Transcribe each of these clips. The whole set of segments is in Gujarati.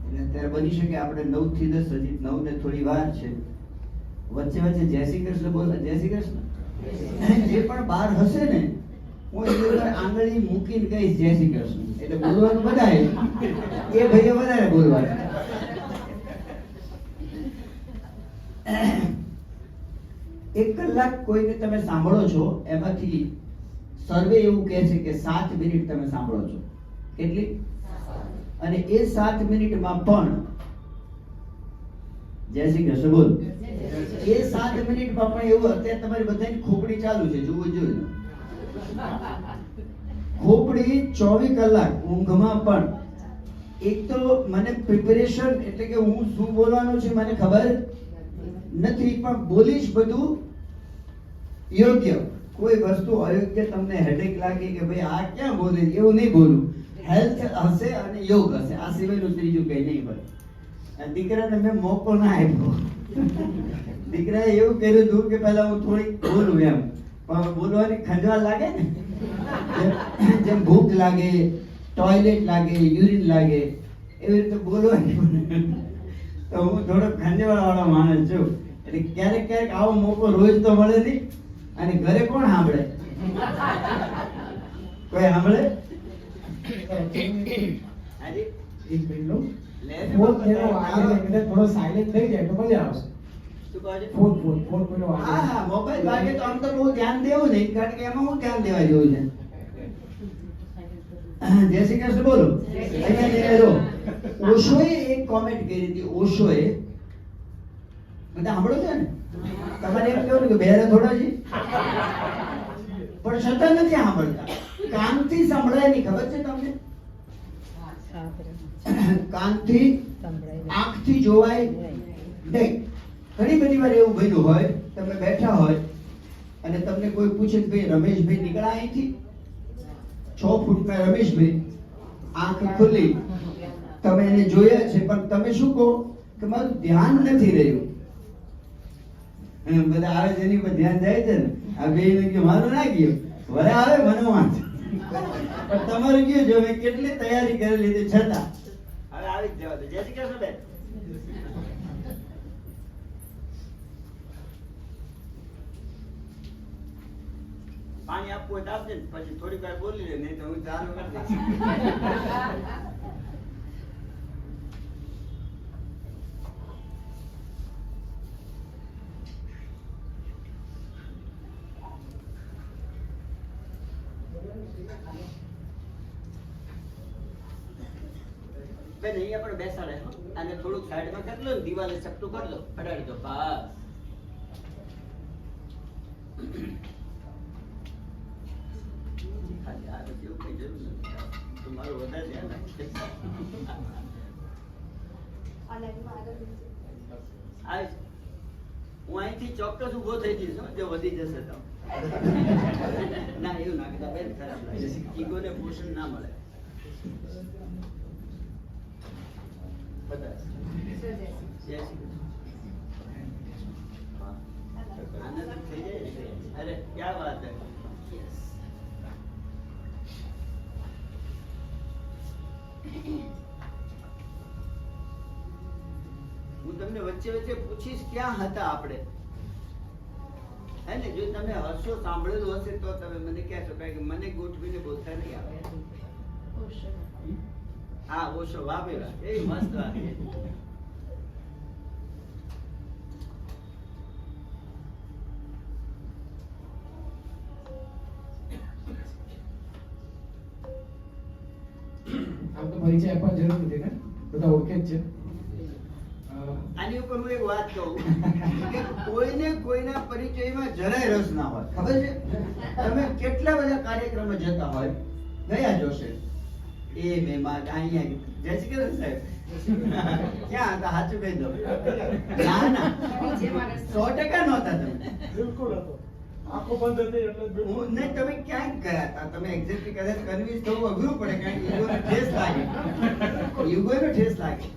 ત્યારે બની શકે આપણે 9 થી 10 હજી 9 ને થોડી વાર છે, વચ્ચે વચ્ચે જય શ્રી કૃષ્ણ બોલ, જય શ્રી કૃષ્ણ. જે પણ બહાર હશે ને, હું એ આંગળી મૂકીને કહીશ જય શ્રી કૃષ્ણ, એટલે બોલવાનું બધાય, એ ભાઈએ વધારે બોલવાનું. 1 કલાક કોઈને તમે સાંભળો છો, એમાંથી સર્વે એવું કહે છે કે 7 મિનિટ તમે સાંભળો છો. કેટલી? અને એ 7 મિનિટમાં પણ જય શ્રી કૃષ્ણ બોલ. એ 7 મિનિટમાં પણ એવું, અત્યારે તમારી બધાની ખોપડી ચાલુ છે, જોવું જોઈએ. ખોપડી 24 કલાક ઊંઘમાં પણ. એક તો મને પ્રિપેરેશન એટલે કે હું શું બોલવાનું છે મને ખબર નથી, પણ બોલીશ બધું યોગ્ય. કોઈ વસ્તુ અયોગ્ય તમને હેડેક લાગે કે ભાઈ આ ક્યાં બોલે, એવું નહીં બોલું. હેલ્થ હશે અને યોગ હશે, આ સિવાયનું ત્રીજું કઈ નહીં હોય. દીકરાને મેં મોકો ના આપ્યો. દીકરાએ એવું કર્યું હતું કે પહેલા હું થોડીક બોલું એમ, પણ બોલવાની ખંજવાળ લાગે ને, જેમ ભૂખ લાગે, ટોયલેટ લાગે, યુરિન લાગે, એવી રીતે બોલવાની. તો હું થોડો ખંજવાળ વાળો માણસ છું, એટલે ક્યારેક ક્યારેક આવો મોકો રોજ તો મળે નહીં. અને ઘરે કોણ સાંભળે? કોઈ સાંભળે? હાજી એક મિનિટ ફોન તેનો વાગે એટલે થોડો સાયલેન્ટ થઈ જાય તો મજા આવશે. શું કહો છો? ફોન કોઈનો વાગે. હા, મોબાઈલ વાગે તો આમ તો બહુ ધ્યાન દેવું નહીં, કારણ કે એમાં હું ધ્યાન દેવા જેવું છે. જય શ્રી કૃષ્ણ બોલો. અહીંયા લઈને જો ઓશોએ એક કોમેન્ટ કરી હતી. ઓશોએ, બધા સાંભળો છે ને? તમારે એમ કેવું ને કે બેરે થોડા છે, પણ છતાં નથી સાંભળતા. કાનથી સંભળાય નહીં, ખબર છે તમને? કાનથી, આંખથી જોવાય નહીં. ઘણી બધી વાર એવું બન્યું હોય, તમે બેઠા હોય અને તમને કોઈ પૂછે કે ભાઈ રમેશભાઈ નીકળ્યા અહીંથી, 6 ફૂટના રમેશભાઈ, આંખ ખુલ્લી, તમે એને જોયા છે, પણ તમે શું કહો કે મારું ધ્યાન નથી રહ્યું. બધા આવે છે એની પર ધ્યાન જાય છે ને, આ બે કે મારું ના ગયું, વરે આવે મને વાંચ, પણ તમારું ગયું જો મેં કેટલી તૈયારી કરી લીધી છતાં હવે આવી જ જવા દો. જય શ્રી કૃષ્ણ બેન. પાણી આપવું હોય તો આપજે, પછી થોડીક વાર બોલી લે, નહીં તો હું ચાલુ કરી દઈશ. બેન અહીંયા પણ બેસાડે, અને થોડુંક સાઈડમાં કરી લો ને, દિવાલે ચપટું કરી લો, અડાડી દો, બસ. ખાલી આ પછી એવું કઈ જરૂર નથી, તમારું વધારે ધ્યાન રાખશે. હું અહીંથી ચોક્કસ ઉભો થઈ જઈશ, જો વધી જશે તો. ના એવું ના કહેતા બેન, ખરાબ લાગે, ઈગોને પોષણ ના મળે. आनंद થઈ જાય. અરે क्या बात है. હું તમને વચ્ચે વચ્ચે પૂછીશ ક્યાં હતા આપણે, હે ને? જો તમે હર્ષો સાંભળેલું હશે તો તમે મને કહેશો, કારણ કે મને ગોઠવીને બોલતા નહીં આવે. હા, ઓશો, વાહ ભાઈ વાહ, એ મસ્ત વાત છે. આમ તો પરિચય આપવા જરૂર નથી ને, બધા ઓળખે જ છે. આની ઉપર હું એક વાત કહું કે કોઈને કોઈના પરિચયમાં જરાય રસ ના હોય, ખબર છે? તમે કેટલા બધા કાર્યક્રમો જતા હોય, ગયા જોશે, એ મેમાં અહીંયા જય શ્રી કૃષ્ણ સાહેબ ક્યાં હતા? સાચું કહી દો. ના ના, 100% નહોતા તમે. બિલકુલ હતો, આંખો બંધ હતી એટલે હું નહીં, તમે ક્યાંક ગયા હતા. તમે એક્ઝેક્ટલી કદાચ કન્વિન્સ થવું અઘરું પડે, કારણ કે ઈગોનો ઠેસ લાગે, ઈગોનો ઠેસ લાગે.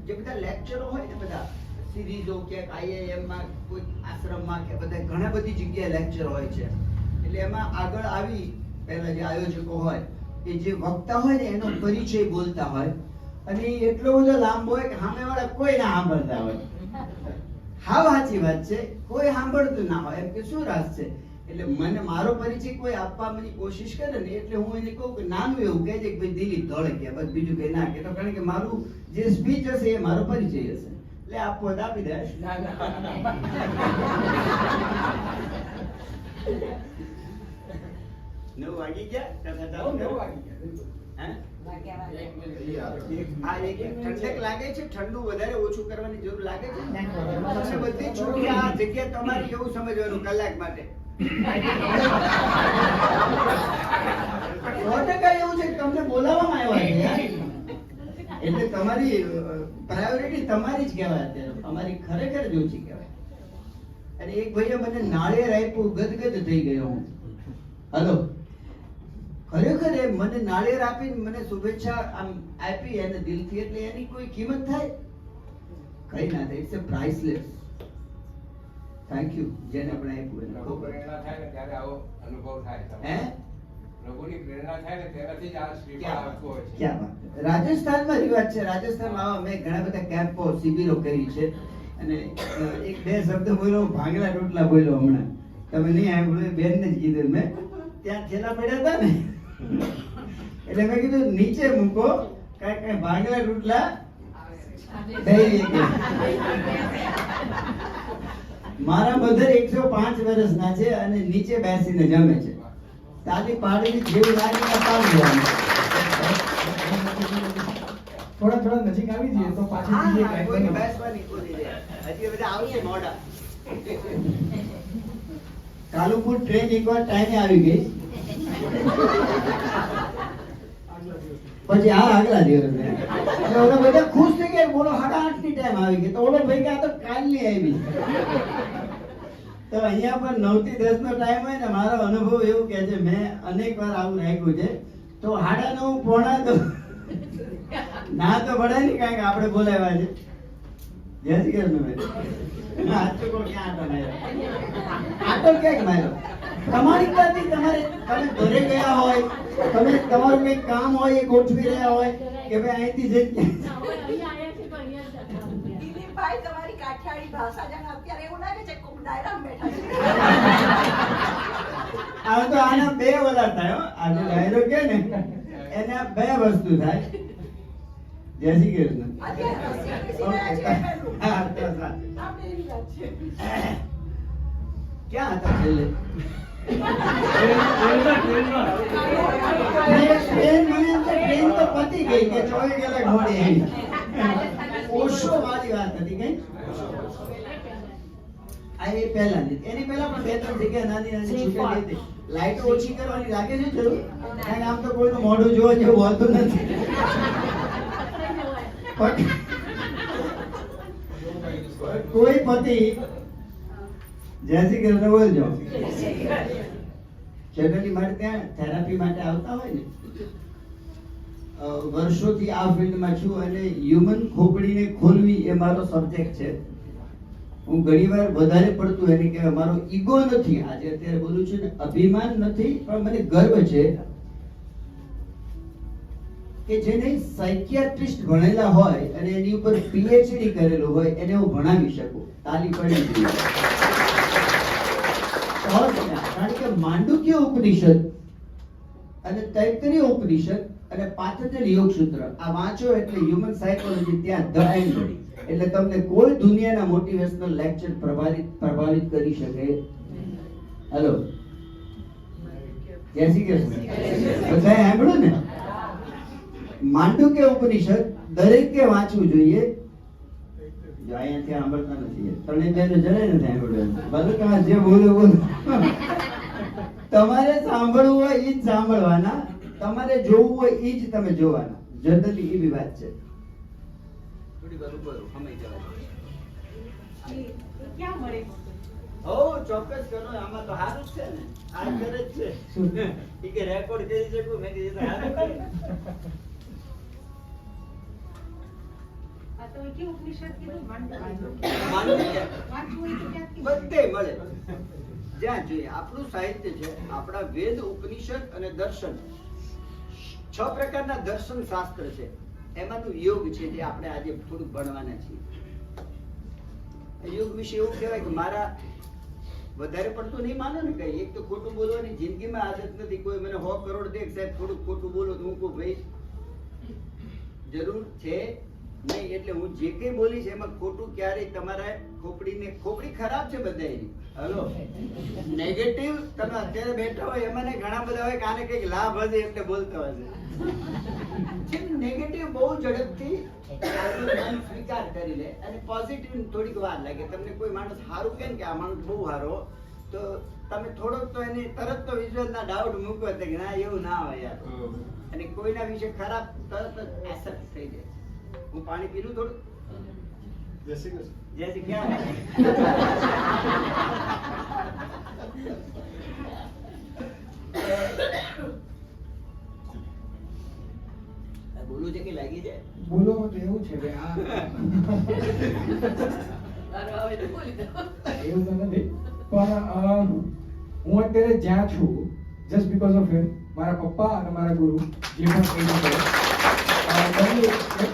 જે બધા લેક્ચરો હોય ને, બધા સિરીઝો ક્યાંક IIM માં, કોઈ આશ્રમમાં કે બધા ઘણા બધી જગ્યાએ લેક્ચર હોય છે, એટલે એમાં આગળ આવી પહેલા જે આયોજકો હોય એ જે વક્તા હોય ને એનો પરિચય બોલતા હોય અને એ એટલો બધો લાંબો હોય કે સામેવાળા કોઈ ના સાંભળતા હોય. હા સાચી વાત છે, કોઈ સાંભળતું ના હોય એમ કે શું રાસ છે. એટલે મને મારો પરિચય કોઈ આપવાની કોશિશ કરે ને એટલે હું એને કહું કે નાનું એવું કહે છે કે ભાઈ દિલીપ ધોળકિયા, બસ બીજું કઈ ના કહેતો, કારણ કે મારું જે સ્પીચ હશે એ મારો પરિચય હશે. એટલે આપો તો આપી દે. 9 વાગી ગયા કથા ચાલુ ને? હે? આ એક ઠંડક લાગે છે, ઠંડુ વધારે ઓછું કરવાની જરૂર લાગે છે. તમને બધી છૂટી આ જગ્યા તમારી એવું સમજવાનું કલાક માટે. 100% એવું છે કે તમને બોલાવવામાં આવ્યા છે. એટલે તમારી પ્રાયોરિટી તમારી જ કહેવાય અત્યારે, અમારી ખરેખર જ ઓછી કહેવાય. અને એક ભાઈએ મને નાળિયેર આપ્યું, ગદગદ થઈ ગયો હું. હલો, ખરેખર એ મને નાળિયેર આપીને મને શુભેચ્છા આમ આપી એને દિલથી, એટલે એની કોઈ કિંમત થાય? કઈ ના થાય. It's a priceless. Thank you જેને પણ આપ્યું એને. પ્રભુ પ્રેરણા થાય ને ત્યારે આવો અનુભવ થાય. હે? પ્રભુની પ્રેરણા થાય ને ત્યારથી જ આ શ્રીફળ આવતું હોય છે. ક્યાં વાત. રાજસ્થાનમાં રિવાજ છે. રાજસ્થાનમાં આવા મેં ઘણા બધા કેમ્પો શિબિરો કરી છે અને એક બે શબ્દ બોલ્યો, ભાંગલા રોટલા બોલ્યો હમણાં. તમે નહીં સાંભળ્યું, બેનને જ કીધું મેં. ત્યાં થેલા પડ્યા હતા ને એટલે મેં કીધું નીચે મૂકો, કઈ ભાંગલા રોટલા દઈ દે. મારા મધર 105 વર્ષના છે અને નીચે બેસીને જમે છે. તાલી પાડીને જેવું લાગે ને પાડી દેવાનું. થોડા નજીક આવી જઈએ તો પાછી હા, બીજી એક હા, લાઈન કોઈ બનાવો. બેસવાની કોઈ નહીં. હજી બધા આવશે મોડા. કાલુપુર ટ્રેન એકવાર ટાઈમે આવી ગઈ, પછી આ આગલા દિવસે એટલે ઓલા બધા ખુશ થઈ ગયા, બોલો 8:30 ની ટાઈમ આવી ગઈ. તો ઓલો ભાઈ કે આ તો કાલની આવી. તો અહીંયા પણ 9 થી 10 નો ટાઈમ હોય ને, મારો અનુભવ એવું કે છે, મેં અનેક વાર આવું રાખ્યું છે. તો 9:30 પોણા તો ના તો પડે ને, કારણ કે આપણે બોલાવ્યા છે. જય શ્રી કૃષ્ણ ભાઈ. આટો ક્યાં આટો માર્યો? આટો ક્યાંક માર્યો? તમારી ત્યાંથી તમે ઘરે ગયા હોય, તમે તમારું કંઈક કામ હોય એ ગોઠવી રહ્યા હોય કે ભાઈ અહીંથી જઈ દિલીપભાઈ, તમારી કાઠિયાવાડી ભાષા જાણે અત્યારે એવું લાગે છે કોક ડાયરામાં બેઠા છે. આ તો આના બે વલા થાય હો. આ જે ડાયરો કે ને એના બે વસ્તુ થાય. જય શ્રી કૃષ્ણ. અત્યારે રસી સિવાય છે પેલું. હા, તો સારું. આપણે એવી વાત છે. ક્યાં હતા છેલ્લે? ટ્રેન મને એમ છે, ટ્રેન તો પતી ગઈ કે 24 કલાક મોડી આવી. ઓશો વાળી વાત હતી કઈ. આ એ પહેલાની. એની પહેલા પણ બે ત્રણ જગ્યા નાની નાની છૂટેલી હતી. લાઈટો ઓછી કરવાની લાગે છે જરૂર, કારણ કે આમ તો કોઈનું મોઢું જોવા જેવું હોતું નથી. કોઈ પતિ જય શ્રી કૃષ્ણ બોલજો. જનરલી મારે ત્યાં થેરાપી માટે આવતા હોય ને, વર્ષોથી આ ફિલ્ડમાં છું અને હ્યુમન ખોપડીને ખોલવી એ મારો સબ્જેક્ટ છે. હું ઘણીવાર વધારે પડતું એને કહેવાય, મારો ઈગો નથી. આજે અત્યારે બોલું છું ને, અભિમાન નથી, પણ મને ગર્વ છે કે જેને સાયકિયાટ્રિસ્ટ ભણેલા હોય અને એની ઉપર પીએચડી કરેલું હોય એને હું ભણાવી શકું. તાલી પડી ગઈ. કારણ કે માંડુક્ય ઉપનિષદ અને તૈત્તરીય ઉપનિષદ અને પાતંજલિ યોગ સૂત્ર આ વાંચો એટલે હ્યુમન સાયકોલોજી ત્યાં ધ એન્ડ. એટલે તમને કોઈ દુનિયાના મોટિવેશનલ લેક્ચર પ્રભાવિત કરી શકે. હેલો, જય શ્રી કૃષ્ણ. બધાએ સાંભળ્યું ને? માંડુક્ય ઉપનિષદ દરેકે વાંચવું જોઈએ. જો અહીંયાથી સાંભળતા નથી, ત્રણે બેનો જરાય નથી સાંભળ્યું. ભલે તમે જે બોલો બોલો. તમારે સાંભળવું હોય એ જ સાંભળવાના, તમારે જોવું હોય એ જ તમે જોવાના. જનરલી એવી વાત છે. થોડી વાર ઉપર સમય જવા. ક્યાં મળે? ઓ ચોક્કસ કરો. આમાં તો સારું જ છે ને. આ કરે જ છે. ઈ કે રેકોર્ડ કરી શકું. મેં કીધું તો સારું છે. આ તો કે ઉપનિષદ કીધું માંડુક્ય. વાંચવું હોય તો ક્યાંથી? બધે મળે. જ્યાં જોઈએ આપણું સાહિત્ય છે, આપણા વેદ, ઉપનિષદ અને દર્શન 6 પ્રકારના દર્શન શાસ્ત્ર છે, એમાંનું યોગ છે જે આપણે આજે થોડુંક ભણવાના છીએ. યોગ વિશે એવું કહેવાય કે મારા વધારે પડતું નહીં માનો ને કઈ. એક તો ખોટું બોલવાની જિંદગીમાં આદત નથી. કોઈ મને 100 કરોડ દે સાહેબ થોડુંક ખોટું બોલો તો હું કહું ભાઈ જરૂર છે નહીં. એટલે હું જે કઈ બોલીશ એમાં ખોટું ક્યારેય તમારા ખોપડી ખરાબ છે બધા એની. હલો નેગેટિવ તમે અત્યારે બેઠા હોય એમાં ઘણા બધા હોય કે આને કઈક લાભ હશે એટલે બોલતા હશે. નેગેટિવ બહુ ઝડપથી સ્વીકાર કરી લે અને પોઝિટિવ થોડીક વાર લાગે. તમને કોઈ માણસ સારું કહે ને કે આ માણસ બહુ સારો, તો તમે થોડોક તો એની તરત તો વિશ્વાસના ડાઉટ મૂકો કે ના એવું ના હોય યાર. અને કોઈના વિશે ખરાબ તરત જ એસેપ્ટ થઈ જાય. હું પાણી પીલું થોડું. જય શ્રી કૃષ્ણ. જય શ્રી ક્યાં બોલું છે કે લાગી જાય? બોલો તો એવું છે કે આ અરે હવે તો બોલી દો. એવું તો નથી, પણ હું અત્યારે જ્યાં છું જસ્ટ બીકોઝ ઓફ હિમ. મારા પપ્પા અને મારા ગુરુ જે પણ કહ્યું છે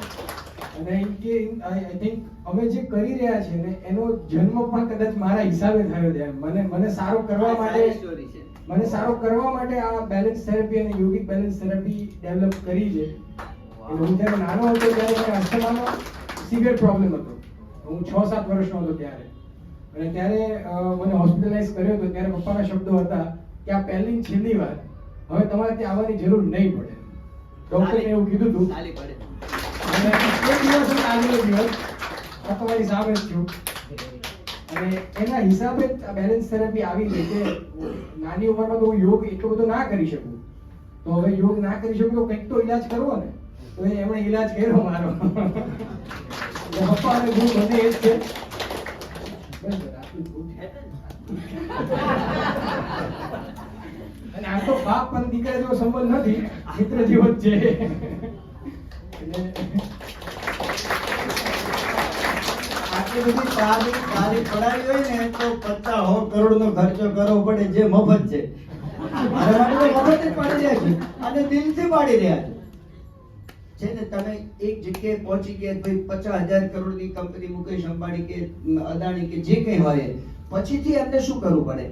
અને કે આઈ થિંક અમે જે કરી રહ્યા છે ને એનો જન્મ પણ કદાચ મારા હિસાબે થયો છે. મને સારો કરવા માટે સ્ટોરી છે. આ બેલેન્સ થેરપી અને યોગિક બેલેન્સ થેરપી ડેવલપ કરી છે. એટલે હું જ્યારે નાનો હતો ત્યારે મને અસ્થમાનો સિવિયર પ્રોબ્લેમ હતો. હું 6-7 વર્ષનો હતો ત્યારે, અને ત્યારે મને હોસ્પિટલાઇઝ કર્યો હતો. ત્યારે પપ્પાના શબ્દો હતા કે આ પહેલી છેલ્લી વાર, હવે તમારે ત્યાં આવવાની જરૂર નહીં પડે. ડોક્ટરે એવું કીધું હતું. ચાલી પડે. અને એક દિવસ અને આગલો દિવસ આ તમારી સામે જ છું. અને એના હિસાબે જ આ બેલેન્સ થેરપી આવી ગઈ કે નાની ઉંમરમાં તો હું યોગ એટલો બધો ના કરી શકું, તો હવે યોગ ના કરી શકું તો કંઈક તો ઈલાજ કરવો ને. તો એમણે ઈલાજ કર્યો મારો. એટલે પપ્પા અને હું બંને એ જ છે. બસ આટલું જ બહુ છે. અને આ તો બાપ અને દીકરા જેવો સંબંધ નથી, મિત્ર જેવો જ છે. એટલે આટલી બધી સારી પડાવી હોય ને તો 50-100 કરોડનો ખર્ચો કરવો પડે, જે મફત છે. મારા માટે તો મફત જ પાડી રહ્યા છે અને દિલથી પાડી રહ્યા છે ને. તમે એક જગ્યાએ પહોંચી ગયા ભાઈ 50,000 કરોડની કંપની મુકેશ અંબાણી કે અદાણી કે જે કંઈ હોય, પછીથી એમને શું કરવું પડે?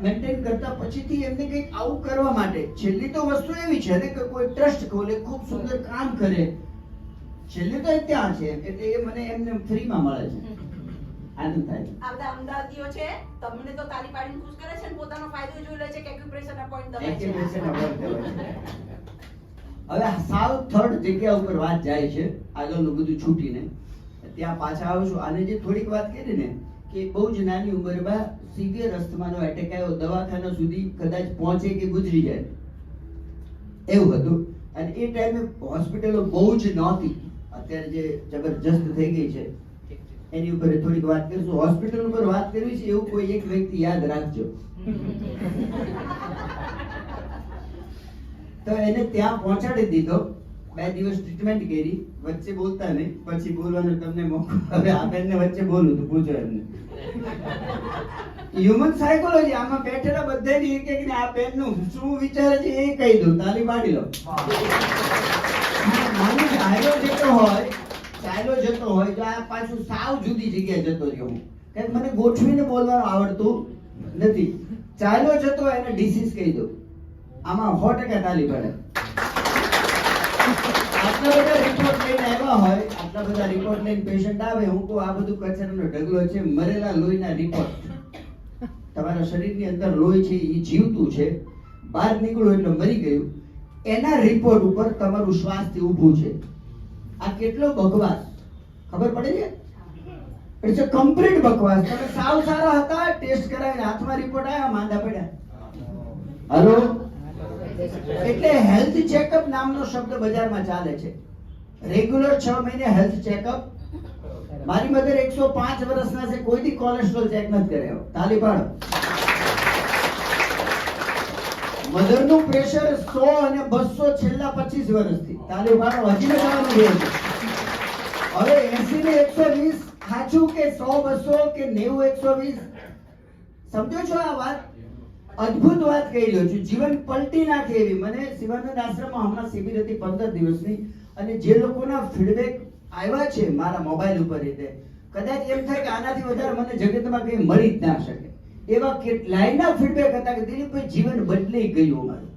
મેન્ટેન કરતા પછીથી એમને કંઈક આવું કરવા માટે છેલ્લી તો વસ્તુ એવી છે ને કે કોઈ ટ્રસ્ટ ખોલે, ખૂબ સુંદર કામ કરે, છેલ્લે તો ત્યાં છે. એટલે એ મને એમને ફ્રીમાં મળે છે, આનંદ થાય. આ બધા અમદાવાદીઓ છે, તમને તો તાળી પાડીને ખુશ કરે છે ને પોતાનો ફાયદો જોઈ લે છે કે એક્યુપ્રેશર અપોઇન્ટ દવાઈ છે. એક્યુપ્રેશર અપોઇન્ટ દવાઈ છે. હવે સાવ થર્ડ જગ્યા ઉપર વાત જાય છે, આગળનું બધું છૂટીને ત્યાં પાછા આવીશું. આને જે થોડીક વાત કરી ને કે બહુ જ નાની ઉંમરમાં સિવિયર અસ્થમાનો એટેક આવ્યો, દવાખાના સુધી કદાચ પહોંચે કે ગુજરી જાય એવું હતું. અને એ ટાઈમે હોસ્પિટલો બહુ જ નહોતી, અત્યારે જે જબરજસ્ત થઈ ગઈ છે એની ઉપર થોડીક વાત કરીશું. હોસ્પિટલ ઉપર વાત કરવી છે એવું કોઈ એક વ્યક્તિ યાદ રાખજો. તો એને ત્યાં પહોંચાડી દીધો, 2 દિવસ ટ્રીટમેન્ટ કરી, વચ્ચે બોલતા નહીં, પછી બોલવાનો તમને મોકો. હવે આ બેનને વચ્ચે બોલું તો પૂછો એમને. હ્યુમન સાયકોલોજી આમાં બેઠેલા બધાની એક એક ને આ બેનનું શું વિચારે છે એ કહી દઉં, તાલી પાડી લો. માનો ચાલ્યો જતો હોય તો આ પાછું સાવ જુદી જગ્યાએ જતો રહ્યો. હું કે મને ગોઠવીને બોલવાનું આવડતું નથી. ચાલ્યો જતો હોય એને ડિસીઝ કહી દઉં, આમાં 100% તાલી પડે. આટલા બધા રિપોર્ટ લઈને આવ્યા હોય, આટલા બધા રિપોર્ટ લઈને પેશન્ટ આવે, હું કહું આ બધું કચરાનો ઢગલો છે, મરેલા લોહીના રિપોર્ટ. તમારા શરીરની અંદર લોહી છે એ જીવતું છે, બહાર નીકળ્યું એટલે મરી ગયું, એના રિપોર્ટ ઉપર તમારું સ્વાસ્થ્ય ઊભું છે. આ કેટલો બકવાસ ખબર પડે છે? ઇટ્સ અ કમ્પ્લીટ બકવાસ. તમે સાવ સારા હતા, ટેસ્ટ કરાવીને હાથમાં રિપોર્ટ આવ્યા, માંદા પડ્યા. હલો, એટલે હેલ્થ ચેકઅપ નામનો શબ્દ બજારમાં ચાલે છે. રેગ્યુલર 6 મહિને હેલ્થ ચેકઅપ. મારી મધર 105 વર્ષના છે, કોઈ દી કોલેસ્ટ્રોલ ચેક નથી કર્યો. તાલી પાડો. મધરનું પ્રેશર 100 અને 200 છેલ્લા 25 વર્ષથી. તાલી પાડો. હજી જવાનું છે. હવે 80 ને 120 સાચું કે 100 200 કે 90 120? સમજો છો આ વાત? અદ્ભુત વાત કહી રહ્યો છું, જીવન પલટી નાખે એવી. મને શિવાનંદ આશ્રમમાં હમણાં શિબિર હતી 15 દિવસની, અને જે લોકોના ફીડબેક આવ્યા છે મારા મોબાઈલ ઉપર રીતે, કદાચ એમ થાય કે આનાથી વધારે મને જગતમાં કંઈ મળી જ ના શકે એવા કેટલાયના ફીડબેક હતા કે દિલીપભાઈ જીવન બદલાઈ ગયું અમારું.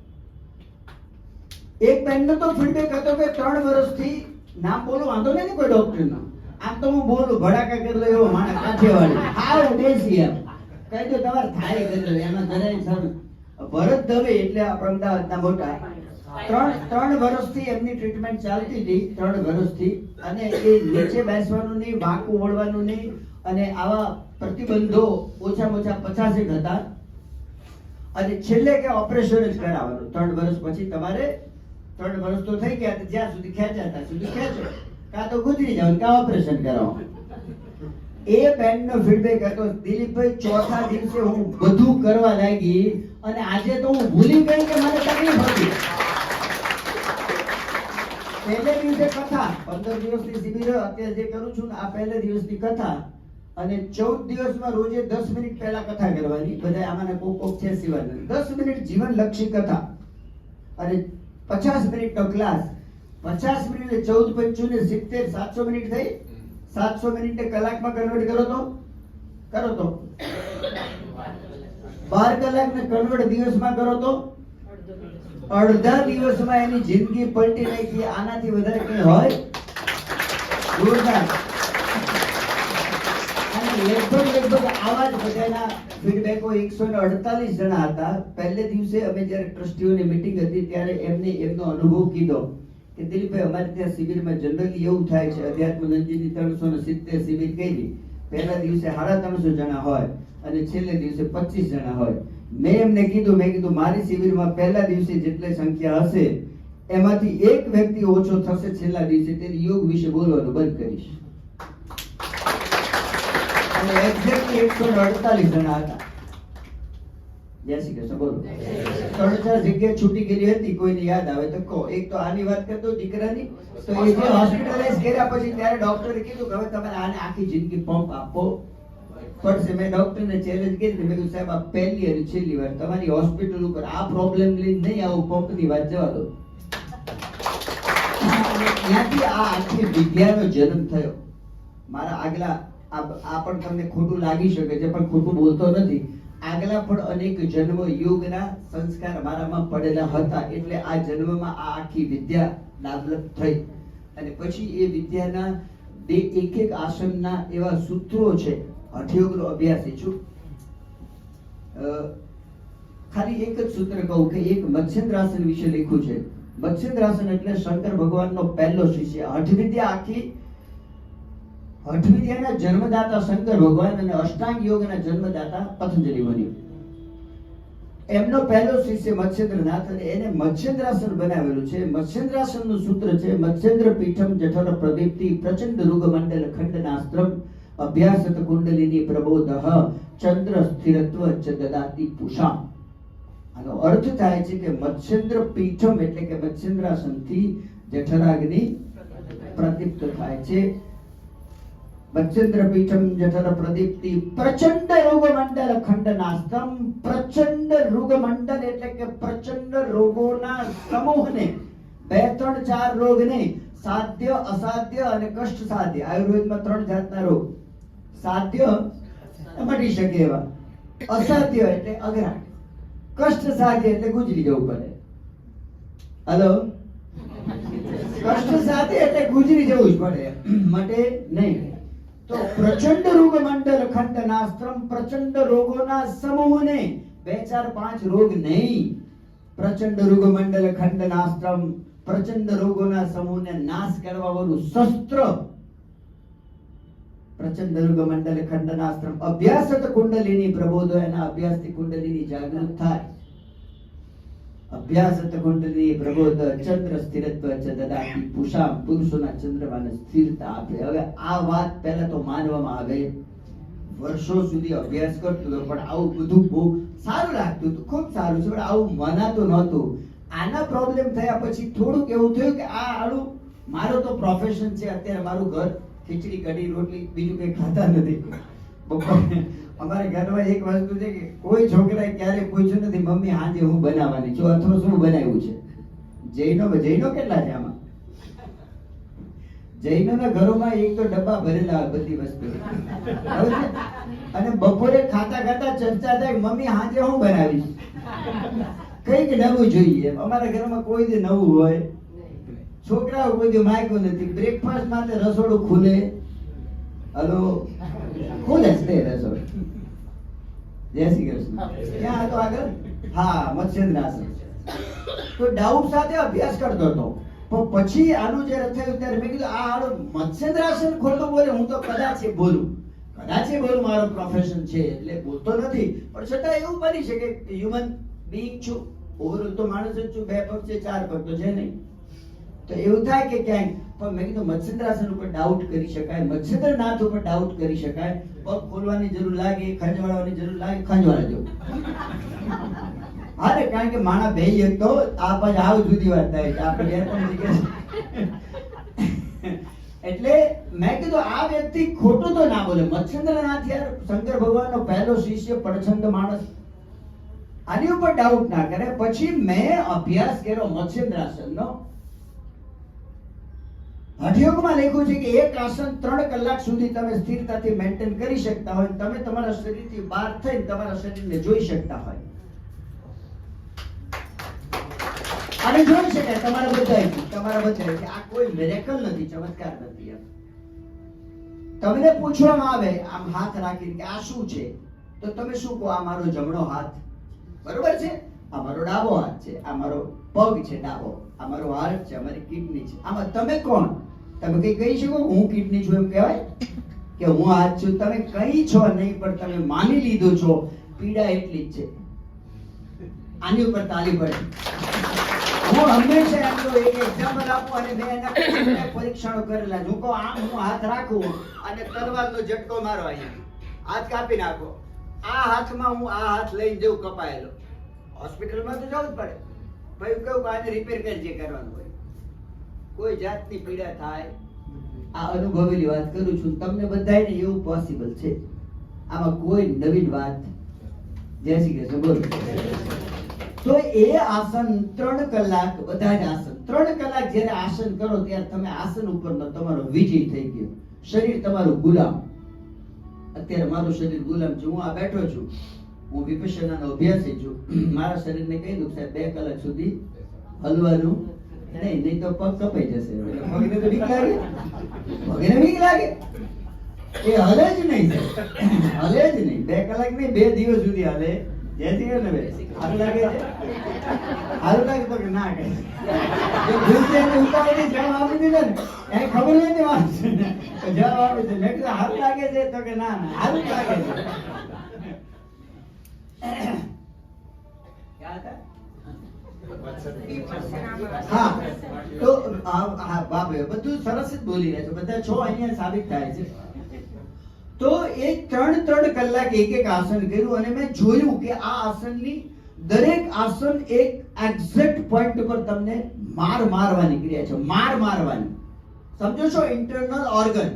એક બેનનો તો ફીડબેક હતો કે 3 વર્ષથી, નામ બોલું વાંધો નહીં કોઈ ડોક્ટરનો, આમ તો હું બોલું ભડાકા કરી લો એવો માણસ, કાઠિયાવાડી હાવ દેશી એમ કહી દો તમારે થાય કરી લો, એમાં જરાય સારું. ભરત દવે એટલે આપણા અમદાવાદના મોટા, 3 વર્ષથી એમની ટ્રીટમેન્ટ ચાલતી હતી, 3 વર્ષથી, અને એ નીચે બેસવાનું નહીં, વાંકું ઓળવાનું નહીં, અને આવા પ્રતિબંધો ઓછામાં ઓછા 50 હતા, અને છેલ્લે કે ઓપરેશન જ કરાવવાનું. 3 વર્ષ પછી તમારે 3 વર્ષ તો થઈ ગયા, જ્યાં સુધી ખેંચાતા સુધી ખેંચો, કાં તો ગુજરી જાવ કાં ઓપરેશન કરાવો. એ બેનનો ફીડબેક હતો, દિલીપભાઈ ચોથા દિવસે હું બધું કરવા લાગી અને આજે તો હું ભૂલી ગઈ કે મને તકલીફ હતી. પહેલે દિવસે કથા, 15 દિવસની શિબિર અત્યારે જે કરું છું આ પહેલે દિવસની કથા, અને 14 દિવસમાં રોજે 10 મિનિટ પહેલા કથા કરવાની. બધા આમાંના કોક છે શિવાનંદ, 10 મિનિટ જીવનલક્ષી કથા અને 50 મિનિટનો ક્લાસ. 50 મિનિટ એટલે 14 × 5 = 70, 700 મિનિટ થઈ. 700 મિનિટને કલાકમાં કન્વર્ટ કરો તો 12 કલાકને કન્વર્ટ દિવસમાં કરો તો અડધા દિવસમાં એની જિંદગી પલટી નાખી. આનાથી વધારે કંઈ હોય? જોરદાર. અને લગભગ આવા જ બધાના ફીડબેકો 148 જણા હતા. પહેલે દિવસે અમે જ્યારે ટ્રસ્ટીઓની મીટિંગ હતી ત્યારે એમનો અનુભવ કીધો કે દિલીપભાઈ અમારે ત્યાં શિબિરમાં જનરલી એવું થાય છે, અધ્યાત્મનંદજીની 370 શિબિર કરી, પહેલા દિવસે 350 જણા હોય અને છેલ્લે દિવસે 25 જણા હોય. મેં એમને કીધું, મારી શિબિરમાં પહેલા દિવસે જેટલી સંખ્યા હશે એમાંથી એક વ્યક્તિ ઓછો થશે છેલ્લા દિવસે, તેની યોગ વિશે બોલવાનું બંધ કરીશ. અને એક્ઝેક્ટલી 148 જણા હતા. જય શ્રી કૃષ્ણ. બોલો. 3-4 જગ્યાએ છૂટી ગયેલી હતી, કોઈને યાદ આવે તો કહો. એક તો આની વાત કરતો દીકરાની, તો એ જે હોસ્પિટલાઇઝ કર્યા પછી ત્યારે ડોક્ટરે કીધું કે હવે તમારે આને આખી જિંદગી પંપ આપવો પડશે. મેં ડોક્ટરને ચેલેન્જ કરી, મેં કીધું સાહેબ આ પહેલી અને છેલ્લી વાર તમારી હોસ્પિટલ ઉપર આ પ્રોબ્લેમ લઈને નહીં આવું, પંપની વાત જવા દો. ત્યાંથી આ આખી વિદ્યાનો જન્મ થયો. મારા આગલા આ પણ તમને ખોટું લાગી શકે છે પણ ખોટું બોલતો નથી, આગલા પણ અનેક જન્મ યોગના સંસ્કાર મારામાં પડેલા હતા, એટલે આ જન્મમાં આ આખી વિદ્યા ડેવલપ થઈ. અને પછી એ વિદ્યાના એક આસનના એવા સૂત્રો છે. હઠયોગનો અભ્યાસી છું. ખાલી એક જ સૂત્ર કહું કે એક મત્સ્યેન્દ્રાસન વિશે લખ્યું છે. મત્સ્યેન્દ્રાસન એટલે શંકર ભગવાનનો પહેલો શિષ્ય. હઠવિદ્યાના જન્મદાતા શંકર ભગવાન અને અષ્ટાંગ યોગના જન્મદાતા પતંજલિ મુનિ. એમનો પહેલો શિષ્ય મત્સ્યેન્દ્રનાથ, અને એને મત્સ્યેન્દ્રાસન બનાવેલું છે. મત્સ્યેન્દ્રાસનનું સૂત્ર છે મત્સ્યેન્દ્ર પીઠમ જઠર પ્રદીપ્તિ પ્રચંડ રૂગ મંડલ ખંડનાસ્ત્રમ અભ્યાસત કુંડલિની પ્રબોધઃ ચંદ્ર સ્થિરત્વ ચ દદાતિ પુષામ. આનો અર્થ થાય છે કે મત્સ્યેન્દ્ર પીઠમ એટલે કે મત્સ્યેન્દ્રાસનથી જઠરાગ્નિ પ્રદીપ્ત થાય છે. મત્સ્યેન્દ્ર પીઠમ જઠર પ્રદીપ્તિ પ્રચંડ રોગ મંડળ ખંડનાસ્તમ. પ્રચંડ રોગ મંડળ એટલે કે પ્રચંડ રોગોના સમૂહને, 2, 3, 4 રોગને, સાધ્ય, અસાધ્ય અને કષ્ટ સાધ્ય. આયુર્વેદમાં 3 જાતના રોગ. સાધ્ય મટી શકે એવા, અસાધ્ય એટલે અઘરા, કષ્ટ સાધ્ય એટલે ગુજરી જવું પડે. હલો, કષ્ટ સાધ્ય એટલે ગુજરી જવું જ પડે, મટે નહીં. તો પ્રચંડ રોગ મંડળ ખંડનાસ્ત્રમ, પ્રચંડ રોગોના સમૂહને, 2, 4, 5 રોગ નહીં, પ્રચંડ રોગ મંડળ ખંડનાસ્ત્રમ, પ્રચંડ રોગોના સમૂહને નાશ કરવા વાળું શસ્ત્ર. પ્રચંડ રોગ મંડળ ખંડનાસ્ત્રમ અભ્યાસત કુંડલિની પ્રબોધો. એના અભ્યાસથી કુંડલિની જાગૃત થાય. અભ્યાસત કુંડલિની પ્રબોધ ચંદ્ર સ્થિરત્વ ચ દદાતિ પુષામ. પુરુષોના ચંદ્રમાને સ્થિરતા આપે. હવે આ વાત પહેલા તો માનવામાં આવે, વર્ષો સુધી અભ્યાસ કરતો હતો પણ આવું બધું બહુ સારું લાગતું હતું, ખૂબ સારું છે, પણ આવું મનાતું નહોતું. આના પ્રોબ્લેમ થયા પછી થોડુંક એવું થયું કે આ આડું મારો તો પ્રોફેશન છે. અત્યારે મારું ઘર ખીચડી કઢી રોટલી બીજું કંઈ ખાતા નથી, બપોરે અમારા ઘરમાં એક વસ્તુ છે કે કોઈ છોકરાએ ક્યારેય પૂછ્યું નથી મમ્મી આજે હું બનાવવાની છું અથવા શું બનાવ્યું છે. જૈનો કેટલા છે આમાં? જૈનોના ઘરોમાં એક તો ડબ્બા ભરેલા હોય બધી વસ્તુ. ખબર છે? અને બપોરે ખાતા ખાતા ચર્ચા થાય મમ્મી આજે હું બનાવીશ. કંઈક નવું જોઈએ. અમારા ઘરમાં કોઈ દી નવું હોય. છોકરાઓ કોઈ દી માગ્યું નથી. બ્રેકફાસ્ટ માટે રસોડું ખુલે. હલો ખુલે જ તે રસોડું. જય શ્રી કૃષ્ણ. ક્યાં હતો આગળ? હા, મત્સ્યેન્દ્રાસન. તો ડાઉટ સાથે અભ્યાસ કરતો હતો. પણ પછી આનું જ્યારે થયું ત્યારે મેં કીધું આ હાલો મત્સ્યેન્દ્રાસન ખોટું બોલે. હું તો કદાચ બોલું, મારો પ્રોફેશન છે એટલે બોલતો નથી. પણ છતાં એવું બની શકે હ્યુમન બીઈંગ છું, ઓવરઓલ તો માણસ જ છું. 2 પગ છે, 4 પગ તો છે નહીં. તો એવું થાય કે ક્યાંક. પણ મેં કીધું મત્સ્યેન્દ્રાસન ઉપર ડાઉટ કરી શકાય, મત્સ્યેન્દ્રનાથ ઉપર ડાઉટ કરી શકાય. પગ ખોલવાની જરૂર લાગે, ખંજવાળવાની જરૂર લાગે, ખંજવાળા જેવું. અરે કારણ કે માણા બેય તો આ પછી આવ જુદી વાત થાય છે. આપણે એટલે મેં કીધું આ વ્યક્તિ ખોટું તો ના બોલે. મત્સ્યેન્દ્રનાથ યાર શંકર ભગવાનનો પહેલો શિષ્ય, પડછંદ માણસ. આની ઉપર ડાઉટ ના કરે. પછી મેં અભ્યાસ કર્યો મત્સ્યેન્દ્રાસનનો. હઠયોગમાં લખ્યું છે કે એક આસન 3 કલાક સુધી તમે સ્થિરતાથી મેન્ટેન કરી શકતા હોય, તમે તમારા શરીરથી બહાર થઈને તમારા શરીરને જોઈ શકતા હોય. અને જોઈ શકાય તમારા બધા કે આ કોઈ મિરેકલ નથી, ચમત્કાર નથી. એમ તમને પૂછવામાં આવે આમ હાથ રાખીને કે આ શું છે, તો તમે શું કહો? આ મારો જમણો હાથ, બરોબર છે. આ મારો ડાબો હાથ છે. આ મારો પગ છે ડાબો. આ મારો હાર્ટ છે, અમારી કિડની છે. આમાં તમે કોણ? તમે કઈ કહી શકો હું કિડની છું એમ કહેવાય કે હું હાથ છું? તમે કઈ છો નહીં, પણ તમે માની લીધું છો પીડા એટલી જ છે. આની ઉપર તાલી પડે. હું હંમેશા એમ તો એક એક્ઝામ્પલ આપું અને મેં એના પરીક્ષણો કરેલા. હું કહું આમ હું હાથ રાખું અને તલવારનો ઝટકો મારો, અહીંયા હાથ કાપી નાખો. આ હાથમાં હું આ હાથ લઈને જઉં કપાયેલો, હોસ્પિટલમાં તો જવું જ પડે. ભાઈ કહું આને રિપેર કરજે, કરવાનું હોય. કોઈ જાતની પીડા થાય. આ અનુભવેલી વાત કરું છું. તમને બધાને એવું પોસિબલ છે. આમાં કોઈ નવીન વાત. જય શ્રી કૃષ્ણ. બોલો. તો એ આસન 3 કલાક, બધા જ આસન 3 કલાક જ્યારે આસન કરો ત્યારે તમે આસન ઉપરનો તમારો વિજય થઈ ગયો. શરીર તમારું ગુલામ. અત્યારે મારું શરીર ગુલામ છે. હું આ બેઠો છું, હું વિપશ્યનાનો અભ્યાસી છું. મારા શરીરને કહી દઉં સાહેબ 2 કલાક સુધી હલવાનું નહીં તો પગ કપાઈ જશે. પગને તો બીક લાગે, પગને બીક લાગે. એ હલે જ નહીં, હલે જ નહીં. 2 કલાક નહીં, 2 દિવસ સુધી હલે. જેથી ને સારું લાગે છે, સારું લાગે તો કે ના કહે. ઉતાવળ જવાબ આપી દીધો ને એ ખબર નથી વાત. જવાબ આપી દે. મેં કીધું સારું લાગે છે તો કે ના સારું લાગે છે. હા તો બાપરે બધું સરસ જ બોલી રહ્યા છો બધા છો, અહીંયા સાબિત થાય છે. તો એ 3 કલાક એક આસન કર્યું અને મેં જોયું કે આ આસનની દરેક આસન એક એક્ઝેક્ટ પોઈન્ટ પર તમને મારવાની ક્રિયા છે. મારવાની, સમજો છો? Internal organ.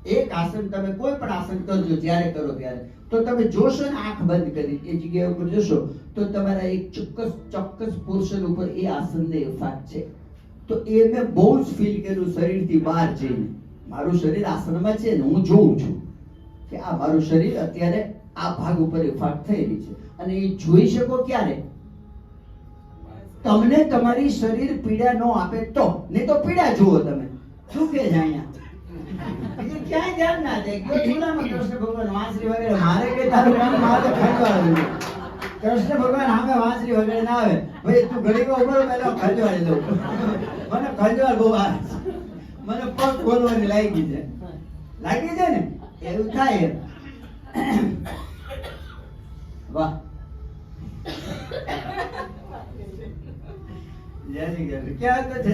એક આસન તમે કોઈ પણ આસન કરજો જ્યારે કરો ત્યારે તો તમે જોશો ને આંખ બંધ કરી એ જગ્યા ઉપર જોશો તો તમારા એક ચોક્કસ પોર્શન ઉપર એ આસનને ઇફેક્ટ છે. તો એ મેં બહુ જ ફીલ કર્યું શરીરથી બહાર જઈને. મારું શરીર આસનમાં છે ને હું જોઉં છું કે આ મારું શરીર અત્યારે આ ભાગ ઉપર ઇફેક્ટ થયેલી છે. અને એ જોઈ શકો ક્યારે? તમને તમારી શરીર પીડા ન આપે તો. નહીં તો પીડા જુઓ તમે શું કે છે અહીંયા. ક્યાંય ધ્યાન ના દે. કૃષ્ણ ભગવાન વાંસળી વગેરે મારે કે તારું કામ મારે ખંજવાળે. કૃષ્ણ ભગવાન સામે વાંસળી વગેરે ના આવે. ભાઈ તું ઘડીક ઉપર પહેલા ખંજવાળી દઉં. મને ખંજવાળ બહુ આવે છે. મને પગ ખોલવાની લાગી છે ને એવું થાય. વાહ. ક્યાં તો છે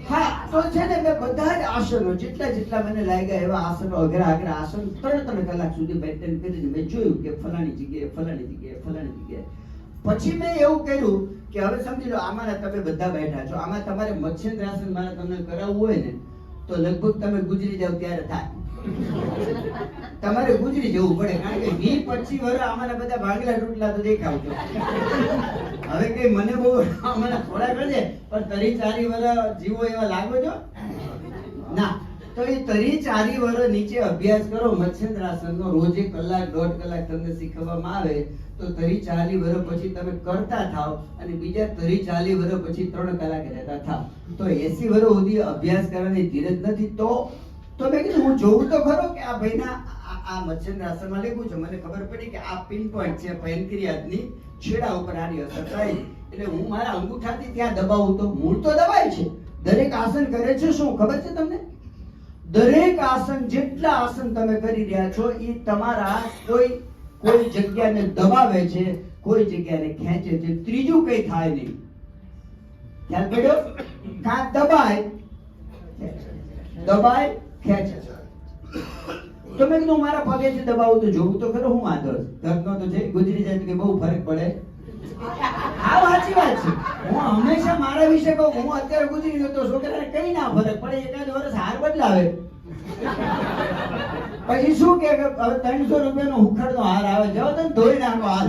હા તો છે ને મેં બધા જ આસનો જેટલા મને લાગ્યા એવા આસનો અઘરા આસન 3 કલાક સુધી મેન્ટેન કરીને મેં જોયું કે ફલાણી જગ્યાએ. પછી મેં એવું કર્યું કે હવે સમજી લો આમાં તમે બધા બેઠા છો, આમાં તમારે મત્સ્યેન્દ્રાસન મારે તમને કરાવવું હોય ને તો લગભગ તમે ગુજરી જાવ ત્યારે થાય. તમારે ગુજરી જવું પડે, કારણ કે 20-25 વર્ષ અમારા બધા ભાગલા તૂટલા તો દેખાવજો. હવે કઈ મને બહુ અમારા થોડા કરજે, પણ 30-40 વર્ષ જીવો એવા લાગો છો ના. તો એ 30-40 વર્ષ નીચે અભ્યાસ કરો મત્સ્યેન્દ્રાસનનો, રોજે કલાક 1.5 કલાક તમને શીખવવામાં આવે તો 30-40 વર્ષ પછી તમે કરતા થાવ અને બીજા 30-40 વર્ષ પછી 3 કલાક રહેતા થાવ. તો 80 વર્ષ સુધી અભ્યાસ કરવાની ધીરજ નથી. તો મેં કીધું હું જોઉં તો ખરો કે આ ભાઈના આ મત્સ્યેન્દ્રાસનમાં લખ્યું છે. મને ખબર પડી કે આ પિન પોઈન્ટ છે પેનક્રિયાસની છેડા ઉપર આની અસર થાય. એટલે હું મારા અંગૂઠાથી ત્યાં દબાવું તો મૂળ તો દબાય છે. દરેક આસન કરે છે શું ખબર છે તમને? દરેક આસન, જેટલા આસન તમે કરી રહ્યા છો એ તમારા કોઈ જગ્યાને દબાવે છે, કોઈ જગ્યાને ખેંચે છે. ત્રીજું કઈ થાય નહીં. ખ્યાલ પડ્યો? કાં દબાય ખેંચે. તો મેં કીધું મારા પગેથી દબાવું તો જોવું તો ખરો, હું વાંધો ઘરનો તો છે, ગુજરી જાય તો કે બહુ ફરક પડે. આ સાચી વાત છે. હું હંમેશા મારા વિશે કહું, હું અત્યારે ગુજરી ગયો તો છોકરાને કઈ ના ફરક પડે, એકાદ વર્ષ હાર બદલાવે પછી શું કે હવે 300 રૂપિયાનો હુખડનો હાર આવે, જાઓ તો ધોઈ નાખો હાર.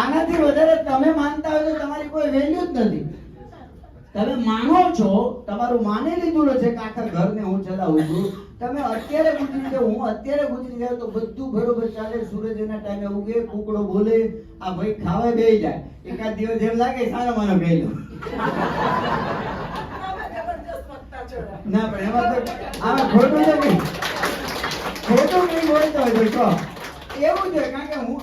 આનાથી વધારે તમે માનતા હોય તો તમારી કોઈ વેલ્યુ જ નથી. તમે માનો છો, તમારું માની લીધું છે કે આખા ઘરને હું ચલાવું છું. તમે અત્યારે ગુજરી જાઓ, હું અત્યારે ગુજરી જાઉં તો બધું બરોબર ચાલે. સૂરજ એના ટાઈમે ઉગે, કુકડો બોલે, આ ભાઈ ખાવા બેસી જાય. એકાદ દિવસ એમ લાગે સાનો માનો કહી લો. ના પણ એમાં તો આમાં ખોટું તો નહીં, ખોટું નહીં બોલતો હોય તો એવું છે. કારણ કે હું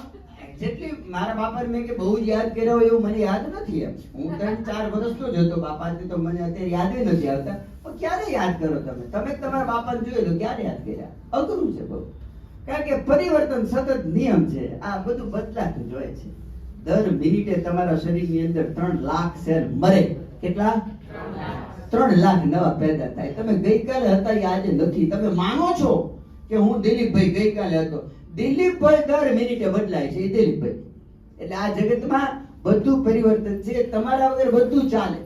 જેટલી મારા બાપાને મેં કે બહુ જ યાદ કર્યા હોય એવું મને યાદ નથી. એમ હું 3-4 વર્ષનો જ હતો બાપાથી, તો મને અત્યારે યાદ નથી આવતા. પણ ક્યારે યાદ કરો તમે તમારા બાપાને જોઈ લો, ક્યારે યાદ કર્યા? અઘરું છે બહુ. કારણ કે પરિવર્તન સતત નિયમ છે. આ બધું બદલાતું જ હોય છે. દર મિનિટે તમારા શરીરની અંદર 3 લાખ સેલ મરે. કેટલા? 3 લાખ નવા પેદા થાય. તમે ગઈકાલે હતા એ આજે નથી. તમે માનો છો કે હું દિલીપભાઈ ગઈકાલે હતો. દિલીપભાઈ દર મિનિટે બદલાય છે. એ દિલીપભાઈ એટલે આ જગતમાં બધું પરિવર્તન છે. તમારા વગર બધું ચાલે.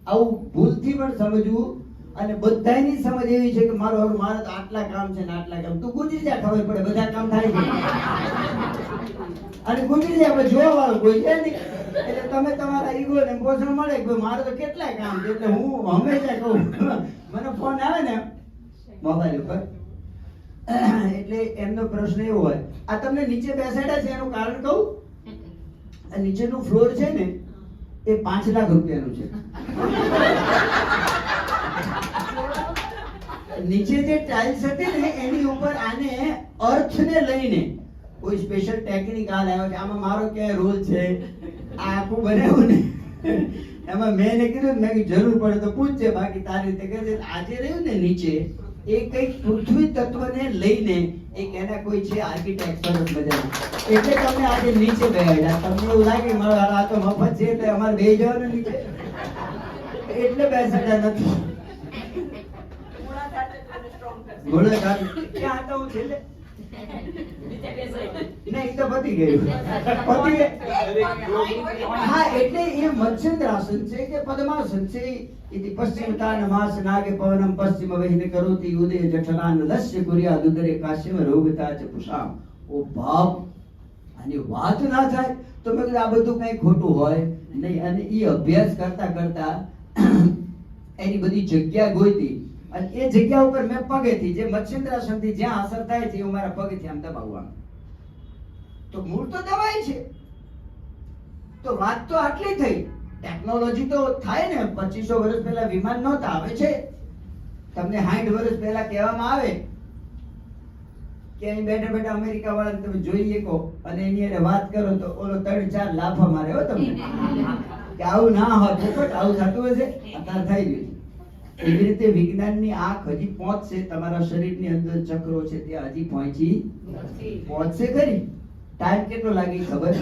આવું ભૂલથી પણ સમજવું. અને બધાની સમજ એવી છે કે મારે તો આટલા કામ છે ને આટલા કામ. તું ગુજરી જા, ખબર પડે બધા કામ થાય છે. અને ગુજરી જાય આપણે જોવા વાળું કોઈ છે નહીં. એટલે તમે તમારા ઈગો ને પોષણ મળે કે મારે તો કેટલાય કામ છે. એટલે હું હંમેશા કહું, મને ફોન આવે ને મોબાઈલ ઉપર, એટલે એમનો પ્રશ્ન એવો હોય, આ તમને નીચે બેસાડ્યા છે એનું કારણ કહું? આ નીચેનું ફ્લોર છે ને એ 5 લાખ રૂપિયાનું છે. નીચે જે ટાઇલ્સ હતી ને એની ઉપર આને અર્થને લઈને કોઈ સ્પેશિયલ ટેકનિક આવ્યો છે. આમાં મારો ક્યાંય રોલ છે? આ આખું બનાવ્યું ને એમાં મેં એને કીધું મેં જરૂર પડે તો પૂછજે, બાકી તારી રીતે કરજે. આજે રહ્યું ને નીચે એ કઈક પૃથ્વી તત્વને લઈને એક એના કોઈ છે આર્કિટેક્ટ સરસ મજાનું, એટલે તમને આજે નીચે બેસાડ્યા. તમને એવું લાગે મારો આ તો મફત છે એટલે અમારે બેસી જવાનું નીચે, એટલે બેસાડ્યા નથી. ઘોડાઘાટ ક્યાં હતા હું છેલ્લે? નહીં તો પતી ગયું. હા, એટલે એ મત્સ્યેન્દ્રાસન છે કે પદ્માસન છે. इति पश्चिमतान मास नागे पवनम पश्चिम वहिने करोति उदय जठरान लस्य कुर्या दुदरे काश्यम रोगता च पुषाम. ઓ બાપ, આની વાત ના થાય તો મેં કીધું આ બધું કઈ ખોટું હોય નહીં. અને એ અભ્યાસ કરતા કરતા એની બધી જગ્યા ગોતી અને એ જગ્યા ઉપર મેં પગેથી જે મત્સ્યેન્દ્રાસનથી જ્યાં અસર થાય છે એ મારા પગેથી આમ દબાવવાનું. તો મૂળ તો દબાય છે. તો વાત તો આટલી થઈ. ટેકનોલોજી તો થાય ને. 2500 વર્ષ પહેલા વિમાન નહોતા, આવે છે. તમને 60 વર્ષ પહેલા કહેવામાં આવે કે અહીં બેઠા બેઠા અમેરિકા વાળાને તમે જોઈએ કહો અને એની એને વાત કરો તો ઓલો 3-4 લાફા મારે હો તમને કે આવું ના હોય, પોપટ આવું થતું હશે, અત્યારે થઈ ગયું. એવી રીતે વિજ્ઞાનની આંખ હજી પહોંચશે. તમારા શરીરની અંદર ચક્રો છે તે હજી પહોંચશે ખરી. ટાઈમ કેટલો લાગે ખબર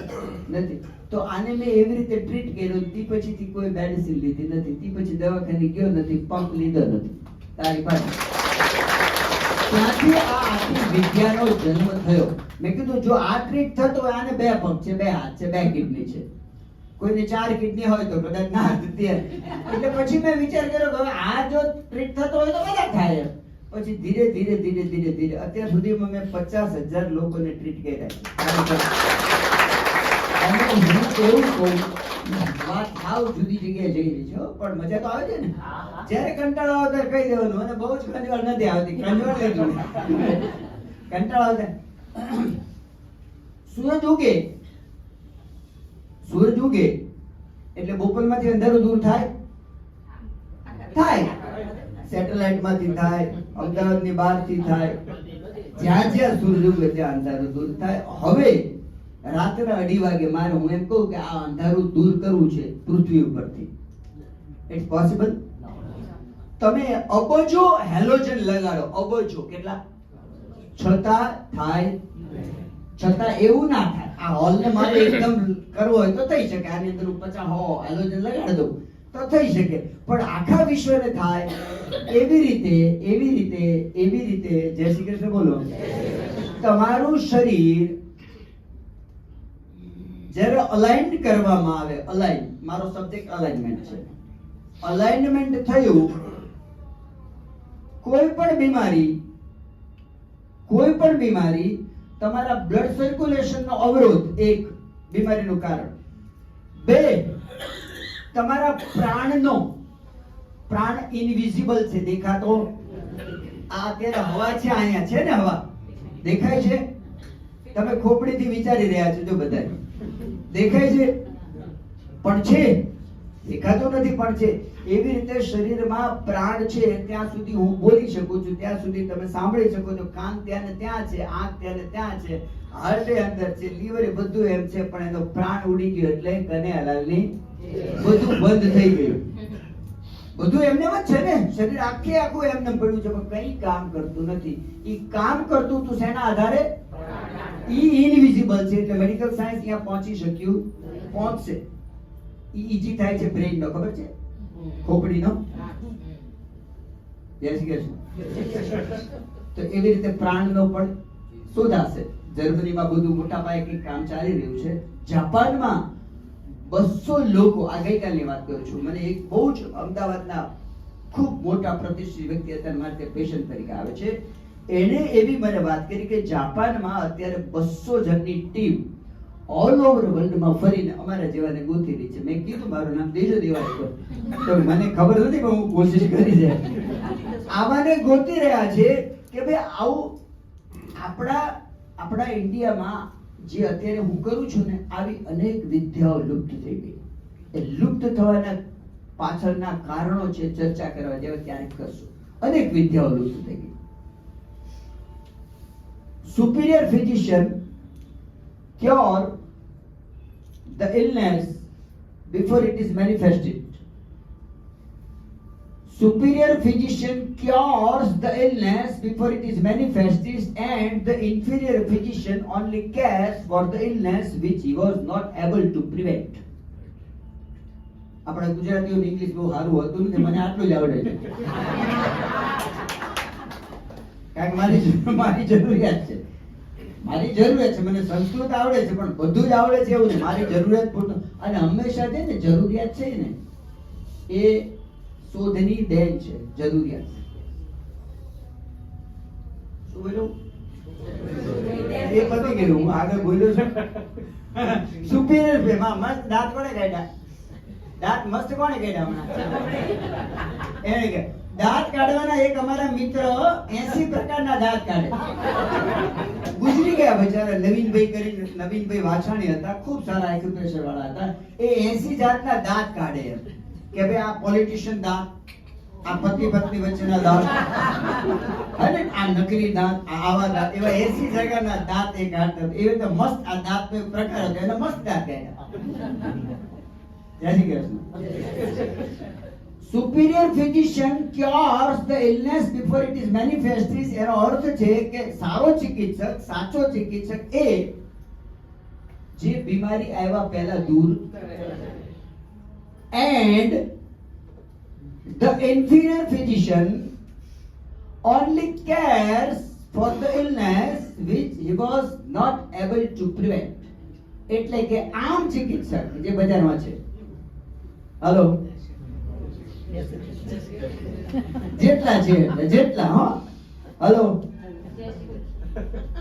નથી. તો આને મેં એવી રીતે ટ્રીટ કર્યો. તે પછીથી કોઈ મેડિસિન લીધી નથી, તે પછી દવાખાને ગયો નથી, પંપ લીધો નથી તારી પાસે. ત્યાંથી આ આખી વિદ્યાનો જન્મ થયો. મેં કીધું જો આ ટ્રીટ થતો હોય, આને 2 પગ છે, 2 હાથ છે, 2 કિડની છે, કોઈને 4 કિડની હોય તો કદાચ ના થતી હોય. એટલે પછી મેં વિચાર કર્યો કે હવે આ જો ટ્રીટ થતો હોય તો બધા થાય એમ. પછી ધીરે ધીરે અત્યાર સુધીમાં મેં 50,000 લોકોને ટ્રીટ કર્યા છે. અને હું એવું કહું, વાત સાવ જુદી જગ્યાએ જઈ રહી છે હો, પણ મજા તો આવે છે ને. જ્યારે કંટાળો આવે ત્યારે કહી દેવાનું, અને બહુ જ કંટાળ નથી આવતી, કંટાળ લેતું કંટાળો આવે સૂરજ ઉગે એટલે બોપલમાંથી અંધારું દૂર થાય. સેટેલાઇટ માંથી થાય, અમદાવાદની બહારથી થાય, જ્યાં જ્યાં સૂરજ ઉગે ત્યાં અંધારું દૂર થાય. હવે રાત્રે 2:30 વાગે મારે હું એમ કહું કે આ અંધારું દૂર કરવું છે પૃથ્વી ઉપરથી. It's possible? તમે અબજો હેલોજન લગાડો, અબજો કેટલા, છતાં થાય? છતાં એવું ના થાય. આ હોલને મારે એકદમ કરવો હોય તો થઈ શકે, આની અંદર 50 હેલોજન લગાડી દઉં તો થઈ શકે, પણ આખા વિશ્વને થાય એવી રીતે જય શ્રી કૃષ્ણ બોલો. તમારું શરીર જ્યારે અલાઇન કરવામાં આવે, અલાઇન, મારો સબ્જેક્ટ અલાઇનમેન્ટ છે, અલાઇનમેન્ટ થયું, કોઈ પણ બીમારી તમારા બ્લડ સર્ક્યુલેશન નો અવરોધ, એક બીમારીનું કારણ. 2, તમારા પ્રાણ ઇનવિઝિબલ છે, દેખાતો. આ અત્યારે હવા છે, અહીંયા છે ને હવા દેખાય છે? તમે ખોપડીથી વિચારી રહ્યા છો, જો બધા દેખાય છે પણ છે, દેખાતો નથી પણ છે. એવી રીતે શરીરમાં પ્રાણ છે ત્યાં સુધી હું બોલી શકું છું, ત્યાં સુધી તમે સાંભળી શકો છો, કાન ત્યાં ને ત્યાં છે, આંખ ત્યાં ને ત્યાં છે, હાર્ટ અંદર છે, લીવર બધું એમ છે, પણ એનો પ્રાણ ઉડી ગયો એટલે કનૈયાલાલની બધું બંધ થઈ ગયું. બધું એમને જ છે ને, શરીર આખું એમને પડ્યું છે, પણ કઈ કામ કરતું નથી. ઈ કામ કરતું તું શેના આધારે? ઈ ઇનવિઝિબલ છે, એટલે મેડિકલ સાયન્સ અહીંયા પહોંચી શક્યું, પહોંચશે. ઈ ઈજી થાય છે બ્રેઇન નો, ખબર છે, ખોપડીનો. જય શ્રી કૃષ્ણ. તો એવી રીતે પ્રાણનો પણ શોધાશે. જર્મનીમાં બધું મોટા પાયે કંઈક કામ ચાલી રહ્યું છે. જાપાનમાં 200 લોકો, આ ગઈકાલની વાત કરું છું, મને એક બહુ જ અમદાવાદના ખૂબ મોટા પ્રતિષ્ઠિત વ્યક્તિ અત્યારે મારે પેશન્ટ તરીકે આવે છે, એને એવી મને વાત કરી કે જાપાનમાં અત્યારે 200 જણની ટીમ ઓલ ઓવર વર્લ્ડમાં ફરીને અમારા જેવાને ગોતી રહી છે. મેં કીધું મારું નામ દેજો દેવાય તો મને ખબર નથી, પણ હું કોશિશ કરી છે. આવાને ગોતી રહ્યા છે કે ભાઈ આવું આપણા ઇન્ડિયામાં જે અત્યારે હું કરું છું ને, આવી અનેક વિદ્યાઓ લુપ્ત થઈ ગઈ. એ લુપ્ત થવાના પાછળના કારણો છે, ચર્ચા કરવા જેવા ક્યારેક કરશું. અનેક વિદ્યાઓ લુપ્ત થઈ ગઈ. superior physician cure the illness before it is manifested. Superior physician cures the illness before it is manifested, and the inferior physician only cares for the illness which he was not able to prevent. આપણા ગુજરાતીઓનું ઇંગ્લિશ બહુ સારું હતું ને, મને આટલું જ આવડે છે, કારણ કે મારી જરૂરિયાત છે. મને સંસ્કૃત આવડે છે, પણ બધું જ આવડે છે એવું ને, મારી જરૂરિયાત પૂરતું. અને હંમેશા છે ને, જરૂરિયાત છે ને એ શોધની દેન છે. જરૂરિયાત શું બોલ્યું? એ પતી ગયું, હું આગળ બોલ્યો છું. સુપીરિયર મસ્ત દાંત કોણે કાઢ્યા? દાંત મસ્ત કોણે કાઢ્યા હમણાં? એને કે દાંત કાઢવાના એક અમારા મિત્ર 80 પ્રકારના દાંત કાઢે. ગુજરી ગયા બિચારા નવીનભાઈ વાછાણી હતા, ખૂબ સારા એક્યુપ્રેશર વાળા હતા. એ 80 જાતના દાંત કાઢે એમ કે ભાઈ આ પોલિટિશિયન દાંત, આ પતિ પત્ની વચ્ચેના દાંત, અને આ નકલી દાંત, આવા દાંત, એવા 80 પ્રકારના દાંત એ કાઢતા. એવી તો મસ્ત આ દાંતનો એક પ્રકાર હતો, એને મસ્ત દાંત કાઢ્યા. જય Shri Krishna. superior physician cures the illness before it is manifested. એનો અર્થ છે કે સારો ચિકિત્સક, સાચો ચિકિત્સક એ જે બીમારી આવ્યા પહેલા દૂર, and the inferior physician only cares for the illness which he was not able to prevent. એટલે કે આમ ચિકિત્સક જે બજારમાં છે. હલો, જેટલા છે એટલે જેટલા, હો. હલો,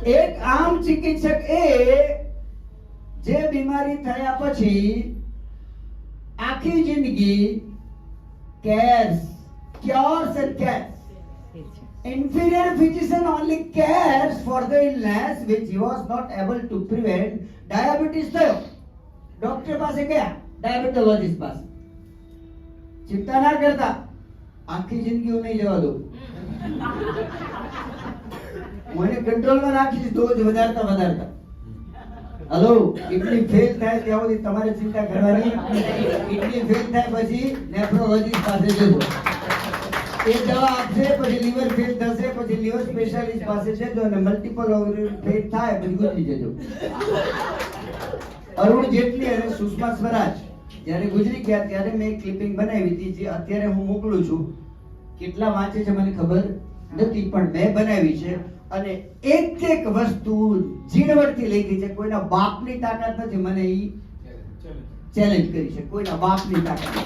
એક આમ ચિકિત્સક એ જે બીમારી થયા પછી આખી જિંદગી cares, cures and cares. Inferior physician only cares for the illness which he was not able to prevent. Diabetes થયો, ડોક્ટર પાસે ગયા, ડાયાબિટોલોજીસ્ટ પાસે. ચિંતા ના કરતા, આખી જિંદગી હું નહીં જવા દઉં, મને કંટ્રોલમાં રાખીશ, ડોઝ વધારતા વધારતા. હલો, કિડની ફેલ થાય ત્યાં સુધી તમારે ચિંતા કરવાની. કિડની ફેલ થાય પછી નેફ્રોલોજીસ્ટ પાસે જજો, એ દવા આપશે. પછી લીવર ફેલ થશે, પછી લીવર સ્પેશિયાલિસ્ટ પાસે જજો, અને મલ્ટિપલ ફેલ થાય પછી ગુજરી જજો. અરુણ જેટલી અને સુષ્મા સ્વરાજ જ્યારે ગુજરી ગયા ત્યારે મેં એક ક્લિપિંગ બનાવી હતી, જે અત્યારે હું મોકલું છું. કેટલા વાંચે છે મને ખબર નથી, પણ મેં બનાવી છે. અને એક એક વસ્તુ ઝીણવટથી લખી છે. કોઈના બાપની તાકાત નથી મને ઈ ચેલેન્જ કરી છે, કોઈના બાપની તાકાત.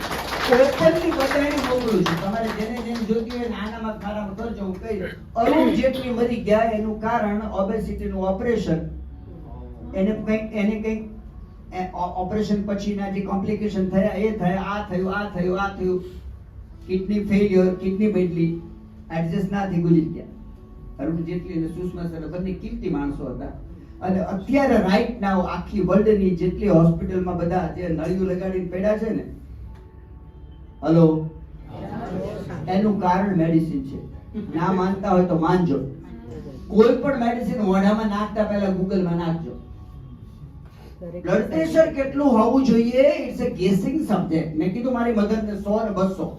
ઓપનલી બધાને મોકલું છું, તમારે જેને જેને જોતી હોય આનામાં ખારામાં કરજો. હું કહી દઉં, અરુણ જેટલી મરી ગયા એનું કારણ ઓબેસિટીનું ઓપરેશન. એને કંઈક ઓપરેશન પછીના જે કોમ્પ્લિકેશન થયા એ થયા, આ થયું, આ થયું, આ થયું, કિડની ફેલ્યોર, કિડની બદલી, એડજસ્ટ ના થઈ ગુજરી ગયા. અરુણ જેટલી અને સુષ્મા સ્વરાજ બંને કિંમતી માણસો હતા. અને અત્યારે રાઈટ નાઉ આખી વર્લ્ડની જેટલી હોસ્પિટલમાં બધા જે નળિયું લગાડીને પડ્યા છે ને, હલો, એનું કારણ મેડિસિન છે. ના માનતા હોય તો માનજો. કોઈ પણ મેડિસિન મોઢામાં નાખતા પહેલા ગૂગલમાં નાખજો. બ્લડ પ્રેશર કેટલું હોવું જોઈએ, ઇટ્સ અ ગેસિંગ સબ્જેક્ટ. મેં કીધું મારી મદદને 100 ને 200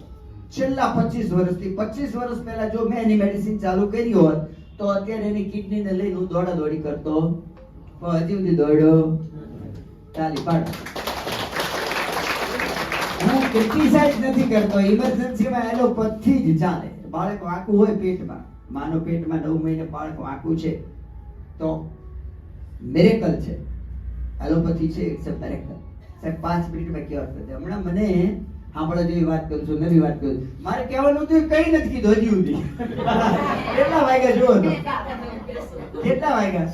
છેલ્લા 25 વર્ષથી, 25 વર્ષ પહેલા જો મેં એની મેડિસિન ચાલુ કરી હોત તો અત્યારે એની કિડનીને લઈને હું દોડાદોડી કરતો, પણ હજી સુધી દોડ્યો ચાલી પાડ. હું ક્રિટિસાઇઝ નથી કરતો, ઇમરજન્સીમાં એલોપેથી જ ચાલે. બાળક વાંકું હોય પેટમાં, માનો પેટમાં 9 મહિને બાળક વાંકું છે તો મિરેકલ છે, એલોપેથી છે, ઇટ્સ અ મિરેકલ. સાહેબ 5 મિનિટમાં ક્યોર થઈ જાય. હમણાં મને આપણે જેવી વાત કરું છું, નવી વાત કરું, મારે કહેવાનું હતું કઈ નથી કીધું હજી સુધી. કેટલા વાગ્યા જુઓ તો, કેટલા વાગ્યા?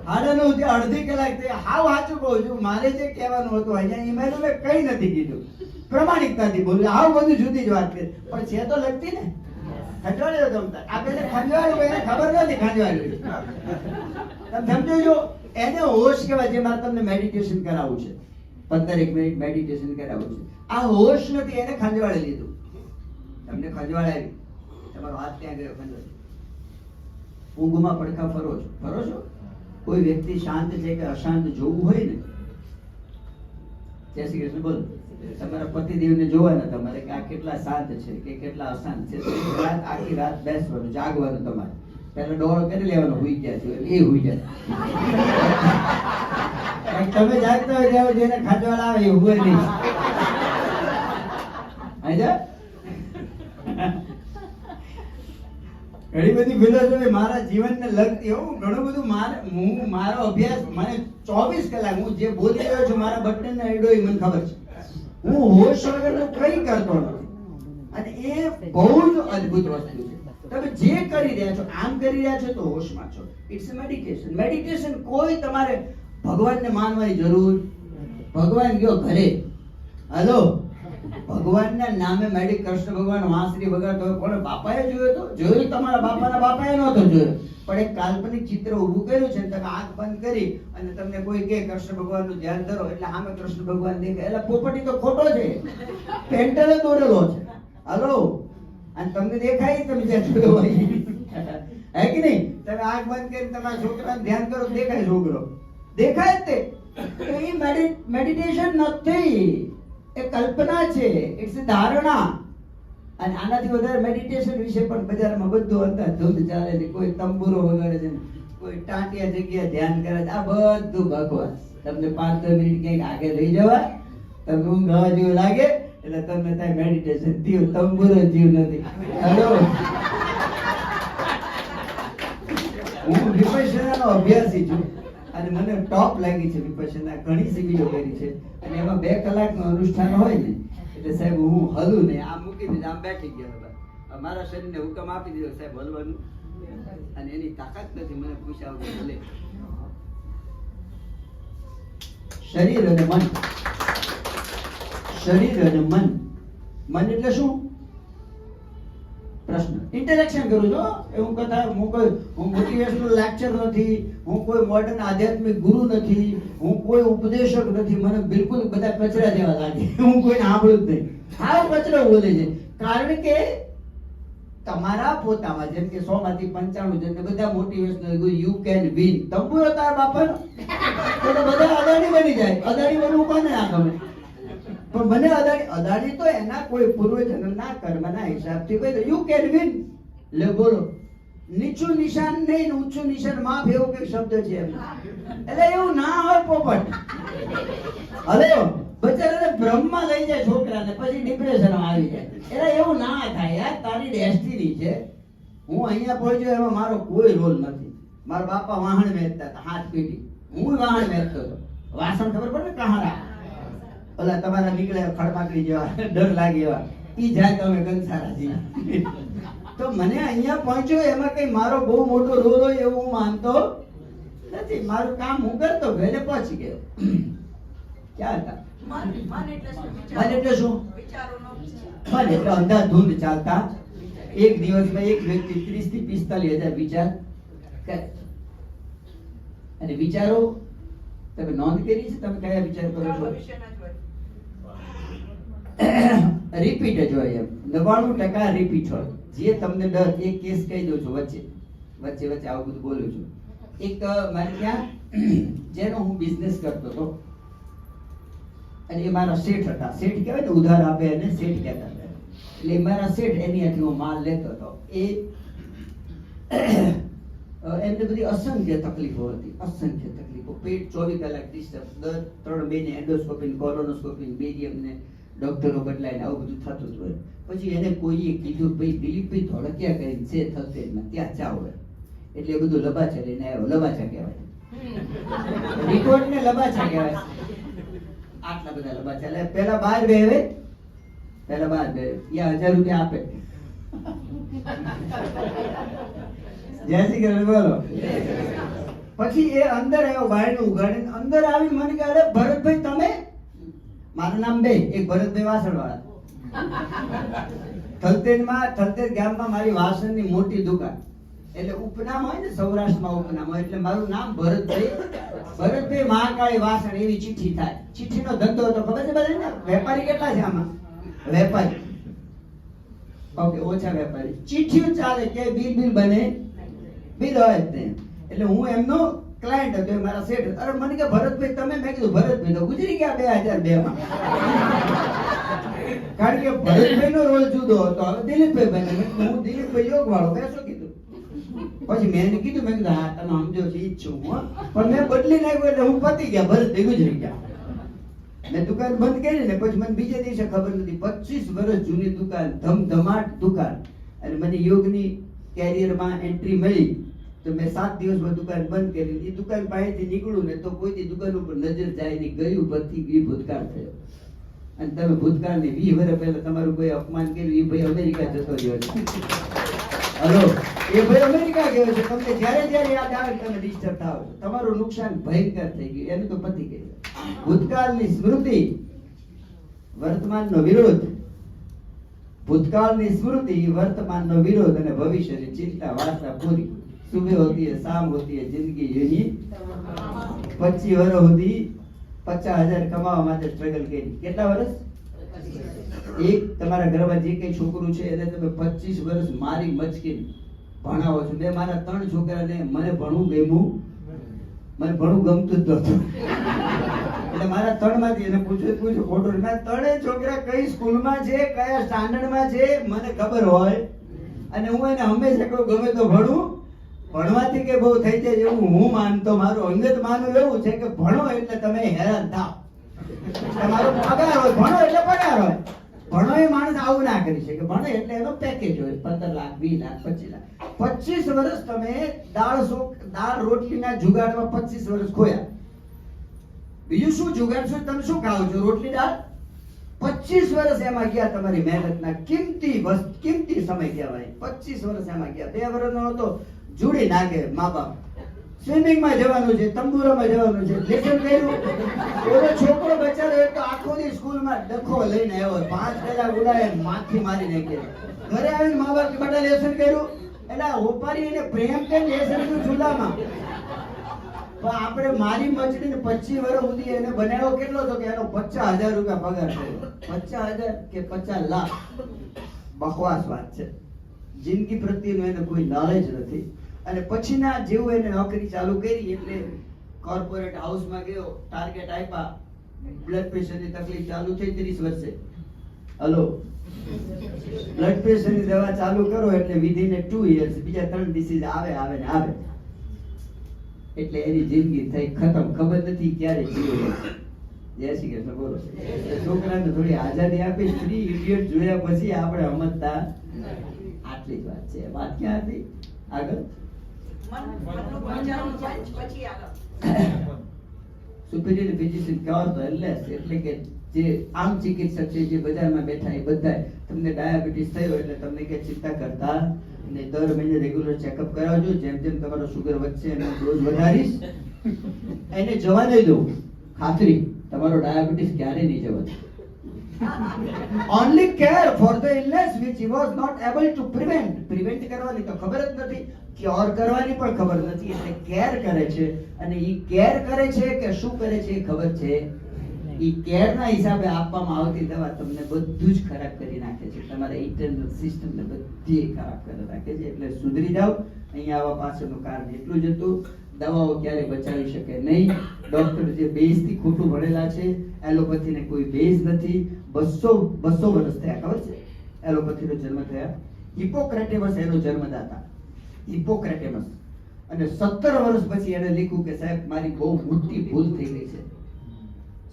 9:30, અડધી કલાક થઈ. હાવ સાચું કહું છું, મારે જે કહેવાનું હતું અહીંયા મેં કઈ નથી કીધું, પ્રમાણિકતાથી બોલું. હાવ બધું જુદી જ વાત કરી, પણ છે તો લગતી ને. ખંજવાળી જમતા આ પેલે ખંજવાળી, એને ખબર નથી ખંજવાળી. તમે સમજો, એને હોશ કહેવાય. જે મારે તમને મેડિટેશન કરાવવું છે, 15 મિનિટ મેડિટેશન કરાવવું છે, આ હોશ નથી, એને ખંજવાળી લીધું. તમને ખંજવાળી, તમારો હાથ ત્યાં ગયો ખંજવાળી. ઊંઘમાં પડખા ફરો છો. કોઈ વ્યક્તિ શાંત છે કે અશાંત જોવું હોય ને, જય શ્રી કૃષ્ણ બોલો, તમારા પતિદેવને જોવાના તમારે કે આ કેટલા શાંત છે કે કેટલા અશાંત છે. આખી રાત બેસવાનું, જાગવાનું. તમારે પેલો ડોળો કરી લેવાનો, હુઈ ગયા છો એટલે એ હુઈ જાય. તમે જાગતા હોય ત્યારે જેને ખંજવાળ આવે એ હુએ નહીં. ઘણી બધી ફિલોસોફી મારા જીવનને લગતી, એવું ઘણું બધું મારો અભ્યાસ, મને 24 કલાક હું જે બોલી રહ્યો છું, મારા બટન આઈડો મને ખબર છે. હું હોશ વગરનું કંઈ કરતો નથી. અને એ બહુ જ અદ્ભુત વસ્તુ છે. તમે જે કરી રહ્યા છો, આમ કરી રહ્યા છો તો હોશમાં છો. It's meditation. મેડિટેશન કોઈ તમારે ભગવાનને માનવાની જરૂર. ભગવાન ગયો ઘરે, હલો, ભગવાનના નામે કૃષ્ણ ભગવાન વાંસળી વગાડતો હોય, કોણે બાપાએ જોયો તો? જોયું તમારા બાપાના બાપાએ નહોતો જોયો, પણ એક કાલ્પનિક ચિત્ર ઊભું કર્યું છે. તમે આંખ બંધ કરી અને તમને કોઈ કહે કૃષ્ણ ભગવાનનું ધ્યાન ધરો, એટલે સામે કૃષ્ણ ભગવાન દેખાય. એટલે પોપટી તો ખોટો છે, પેન્ટલે દોરેલો છે. હલો, અને તમને દેખાય, તમે જ્યાં જોયો હોય, હે કે નહીં? તમે આંખ બંધ કરી તમારા છોકરાને ધ્યાન કરો, દેખાય છોકરો, દેખાય જ તે. એ મેડિટેશન નથી, એ કલ્પના છે, ઇટ્સ ધારણા. અને આનાથી વધારે મેડિટેશન વિશે પણ બજારમાં બધું અંધાધૂંધ ચાલે છે. કોઈ તંબુરો વગાડે છે, કોઈ ટાંટિયા જગ્યાએ ધ્યાન કરે છે. આ બધું બકવાસ. તમને 5-10 મિનિટ ક્યાંક આગળ લઈ જવા, તમને ઊંઘ આવવા જેવું લાગે એટલે તમને ત્યાં મેડિટેશન થયું, તંબુરો જીવ નથી. હેલો, હું વિપશ્યનાનો અભ્યાસી છું. અને મને ટોપ લાગી છે વિપશ્યના, ઘણી શિબિરો કરી છે અને એમાં 2 કલાકનું અનુષ્ઠાન હોય ને એટલે સાહેબ હું હલું ને આમ મૂકી દીધું, આમ બેઠી ગયા. મારા શરીરને હુકમ આપી દીધો સાહેબ હલવાનું, અને એની તાકાત નથી મને પૂછ્યા વગર ભલે. શરીર અને મન, શરીર અને મન. મન એટલે શું? પ્રશ્ન. ઇન્ટરેક્શન કરું છું. એવું કથા હું મોટિવેશનલ લેક્ચર નથી, હું કોઈ મોડર્ન આધ્યાત્મિક ગુરુ નથી, હું કોઈ ઉપદેશક નથી. મને બિલકુલ બધા કચરા જેવા લાગે. હું કોઈને સાંભળું જ નહીં. હાવ કચરો બોલે છે. કારણ કે તમારા પોતામાં જેમ કે 100 માંથી 95 જણને બધા મોટિવેશનલ યુ કેન વિન. તંબુરો તાર બાપાનો તો બધા અદાણી બની જાય. અદાણી બનવું કોને ના ગમે? પણ મને અદાણી તો એના કોઈ પૂર્વજન્મના કર્મના હિસાબથી કહે યુ કેન વિન. લે બોલો, નીચું નિશાન નહીં, ઊંચું નિશાન માફ, એવો કઈ શબ્દ છે એમ. એટલે એવું ના હોય પોપટ. હવે બચારાને બ્રહ્મમાં લઈ જાય છોકરાને, પછી ડિપ્રેશનમાં આવી જાય. એટલે એવું ના થાય યાર, તારી ડેસ્ટિની છે. હું અહીંયા પહોંચ્યો એમાં મારો કોઈ રોલ નથી. મારા બાપા વાહણ વેચતા હતા, હાથ પીટી. હું વાહણ વેચતો હતો. વાસણ ખબર પડે કહારા, ઓલા તમારા નીકળ્યા ખડપાકડી જેવા, ડર લાગે એવા, ઈ જાય તમે કંસારાજી. તો મને અહીંયા પહોંચ્યો એમાં કઈ મારો બહુ મોટો રોલ હોય એવું હું માનતો નથી. મારું કામ હું કરતો ઘરે પહોંચી ગયો. ક્યાં હતા? મન એટલે શું? મન એટલે શું? વિચારોનો મન એટલે અંધાધૂંધ ચાલતા એક દિવસમાં એક વ્યક્તિ 30 થી 45 હજાર વિચાર કરે. અને વિચારો તમે નોંધ કરી છે? તમે કયા વિચાર કરો છો? ભવિષ્યના જ હોય. રિપીટ જ હોય. એમ 99% રિપીટ હોય. જે તમને ડર, એક કેસ કહી દઉં છું વચ્ચે વચ્ચે આવું બધું બોલું છું. એક મારે ત્યાં જેનો હું બિઝનેસ કરતો હતો અને એ મારા શેઠ હતા. શેઠ કહેવાય ને, ઉધાર આપે અને શેઠ કહેતા હતા. એટલે એ મારા શેઠ, એની હાથે હું માલ લેતો હતો. એમને બધી અસંખ્ય તકલીફો હતી, અસંખ્ય તકલીફો. પેટ 24 કલાક ડિસ્ટર્બ, દર 3 મહિને એન્ડોસ્કોપી, કોલોનોસ્કોપી, બેરિયમને ડોક્ટરો બદલાઈને આવું બધું થતું જ હોય. પછી એને કોઈએ કીધું ભાઈ દિલીપભાઈ ધોળકિયા કરીને છે થલતેજમાં, ત્યાં જાવ. એટલે એ બધું લબાચા લઈને આવ્યો. લબાચા કહેવાય, રિપોર્ટ ને લબાચા કહેવાય. આટલા બધા લબાચા. એટલે પેલા 12 બેહવે, પેલા 12 બેહવે, યા 1000 રૂપિયા આપે. જય શ્રી કૃષ્ણ બોલો. પછી એ અંદર આવ્યો, બાયણું ઉઘાડીને અંદર આવી મને કહે, અરે ભરતભાઈ તમે? મારું નામ બે, એક ભરતભાઈ વાસણવાળા. થલતેજ ગામમાં મારી વાસણની મોટી દુકાન. એટલે ઉપનામ હોય ને, સૌરાષ્ટ્રમાં ઉપનામ હોય. એટલે મારું નામ ભરતભાઈ. ભરતભાઈ મહાકાળી વાસણ, એવી ચિઠ્ઠી થાય. ચિઠ્ઠીનો ધંધો હતો, ખબર છે બધાને? વેપારી કેટલા છે આમાં? વેપારી ઓકે, ઓછા વેપારી. ચિઠ્ઠીઓ ચાલે કે બિલ બને, બિલ હોય જ નહીં. એટલે હું એમનો ક્લાયન્ટ હતો, એ મારા શેઠ. અરે મને કે ભરતભાઈ તમે? મેં કીધું ભરતભાઈ તો ગુજરી ગયા 2002 માં. કારણ કે ભરતભાઈ નો રોલ જુદો હતો. હવે દિલીપભાઈ બને. હું દિલીપભાઈ યોગ વાળો, મેં શું કીધું? પછી મેં એને કીધું, મેં કીધું હા તમે સમજો છો ઈ જ છું હું. પણ મેં બદલી નાખ્યું એટલે હું પતી ગયા, ભરતભાઈ ગુજરી ગયા. મેં દુકાન બંધ કરી ને પછી મને બીજે દિવસે ખબર નથી. 25 વર્ષ જૂની દુકાન, ધમધમાટ દુકાન. અને મને યોગની કેરિયરમાં એન્ટ્રી મળી તો મેં 7 દિવસમાં દુકાન બંધ કરી. એ દુકાન પાસેથી નીકળું ને તો કોઈ દુકાન ઉપર નજર જાય નહીં. ગયું પરથી એ ભૂતકાળ થયો. અને તમે ભૂતકાળની 20 વર્ષ પહેલા તમારું કોઈ અપમાન કર્યું, એ ભાઈ અમેરિકા જતો રહ્યો છે. હલો, એ ભાઈ અમેરિકા ગયો છે. તમને જ્યારે યાદ આવે તમે ડિસ્ટર્બ થાવ છો. તમારું નુકસાન ભયંકર થઈ ગયું, એનું તો પતી ગયું. ભૂતકાળની સ્મૃતિ, વર્તમાનનો વિરોધ. ભૂતકાળની સ્મૃતિ, વર્તમાનનો વિરોધ અને ભવિષ્યની ચિંતા, વાર્તા પૂરી. સુબહ હોતી है, शाम होती है, जिंदगी यही 25 વર્ષ સુધી 50,000 કમાવા માટે સ્ટ્રગલ કરી. કેટલા વર્ષ? એક તમારા ઘરમાં જે કઈ છોકરું છે એને તમે 25 વર્ષ મારી મચકીને ભણાવો છો. મેં મારા 3 છોકરાને, મને ભણવું ગમ્યું, મને ભણવું ગમતું જ નહોતું. એટલે મારા 3 માંથી એને પૂછ્યું ખોટું. મેં 3 છોકરા કઈ સ્કૂલમાં છે, કયા સ્ટાન્ડર્ડમાં છે મને ખબર હોય. અને હું એને હંમેશા કહું ગમે તો ભણવું. ભણવાથી કે બહુ થઈ જાય એવું હું માનતો. મારું અંગત માનવું એવું છે કે ભણો એટલે તમે હેરાન થાવ. તમારો પગાર હોય, ભણો એટલે પગાર હોય. ભણો એ માણસ આવું ના કરી શકે. ભણે એટલે એનો પેકેજ હોય 15 લાખ 20 લાખ 25 લાખ. 25 વર્ષ તમે દાળ રોટલીના જુગાડમાં 25 વર્ષ ખોયા. બીજું શું જુગાડ છો? તમે શું ખાઓ છો? રોટલી દાળ. 25 વર્ષ એમાં ગયા તમારી મહેનતના, કિંમતી સમય કહેવાય. 25 વર્ષ એમાં ગયા. 2 વર્ષનો હતો જોડી નાખે મા બાપ. સ્વિમિંગમાં જવાનું છે, તંબુરામાં જવાનું છે, લેસન કર્યું. ઓલો છોકરો બચારો એક તો આખો દી સ્કૂલમાં ડખો લઈને આવ્યો, 5 કલાક ઉડાય માથી મારી નાખે. ઘરે આવીને મા બાપ કે બેટા લેસન કર્યું, એટલે ઓપારી એને પ્રેમ કે લેસન કર્યું ચૂલામાં. પણ આપણે મારી મચડીને 25 વર્ષ સુધી એને બનાવ્યો કેટલો હતો કે એનો 50,000 રૂપિયા પગાર થયો. 50,000 કે 50 લાખ. બકવાસ વાત છે. જિંદગી પ્રત્યેનું એને કોઈ નોલેજ નથી. અને પછીના જેવું એને નોકરી ચાલુ કરી એટલે કોર્પોરેટ હાઉસમાં ગયો, ટાર્ગેટ આપ્યા, બ્લડ પ્રેશરની તકલીફ ચાલુ થઈ 30 વર્ષે. હલો, બ્લડ પ્રેશરની દવા ચાલુ કરો એટલે વિધિન 2 years બીજા 3 ડિસીઝ આવે ને આવે. એટલે એની જિંદગી થઈ ખતમ. ખબર નથી ક્યારે જીવે. જય શ્રી કૃષ્ણ. બોલો. છોકરાને થોડી આઝાદી આપી. 3 ઇડિયટ જોયા પછી આપણે સમજતા આટલી જ વાત છે. વાત ક્યાં હતી? આગળ મનનું પંચાણું પંચ પછી આગળ. સુપીરિયર ફિઝિશિયન કહો તો એલએસ એટલે કે જે આમ ચિકિત્સક છે જે બજારમાં બેઠા એ બધા તમને ડાયાબિટીસ થયો એટલે તમને કે ચિંતા કરતા અને દર મહિને રેગ્યુલર ચેકઅપ કરાવજો. જેમ જેમ તમારો શુગર વધશે એનો ડોઝ વધારીશ. એને જવા નહીં દઉં. ખાતરી તમારો ડાયાબિટીસ ક્યારે નહીં જવા. Only care for the illness which he was not able to prevent. Prevent કરવાની તો ખબર જ નથી, ક્યોર કરવાની પણ ખબર નથી. એટલે કેર કરે છે. અને ઈ કેર કરે છે કે શું કરે છે એ ખબર છે. ઈ કેર ના હિસાબે આપવામાં આવતી દવા તમને બધું જ ખરાબ કરી નાખે છે. તમારા ઇન્ટરનલ સિસ્ટમ ને બધી ખરાબ કરી નાખે છે. એટલે સુધરી જાઓ. અહીંયા આવવા પાછળનું કારણ એટલું જ હતું. દવાઓ ક્યારે બચાવી શકે નહીં. ડોક્ટર જે બેઝ થી ખોટું ભણેલા છે, એલોપેથી ને કોઈ બેઝ નથી. 200 વર્ષ થયા, ખબર છે? એલોપેથીનો જન્મ થયા. હિપોક્રેટેમસ એનો જન્મદાતા. હિપોક્રેટેમસ. અને 17 વર્ષ પછી એને લખ્યું કે સાહેબ મારી બહુ મોટી ભૂલ થઈ ગઈ છે.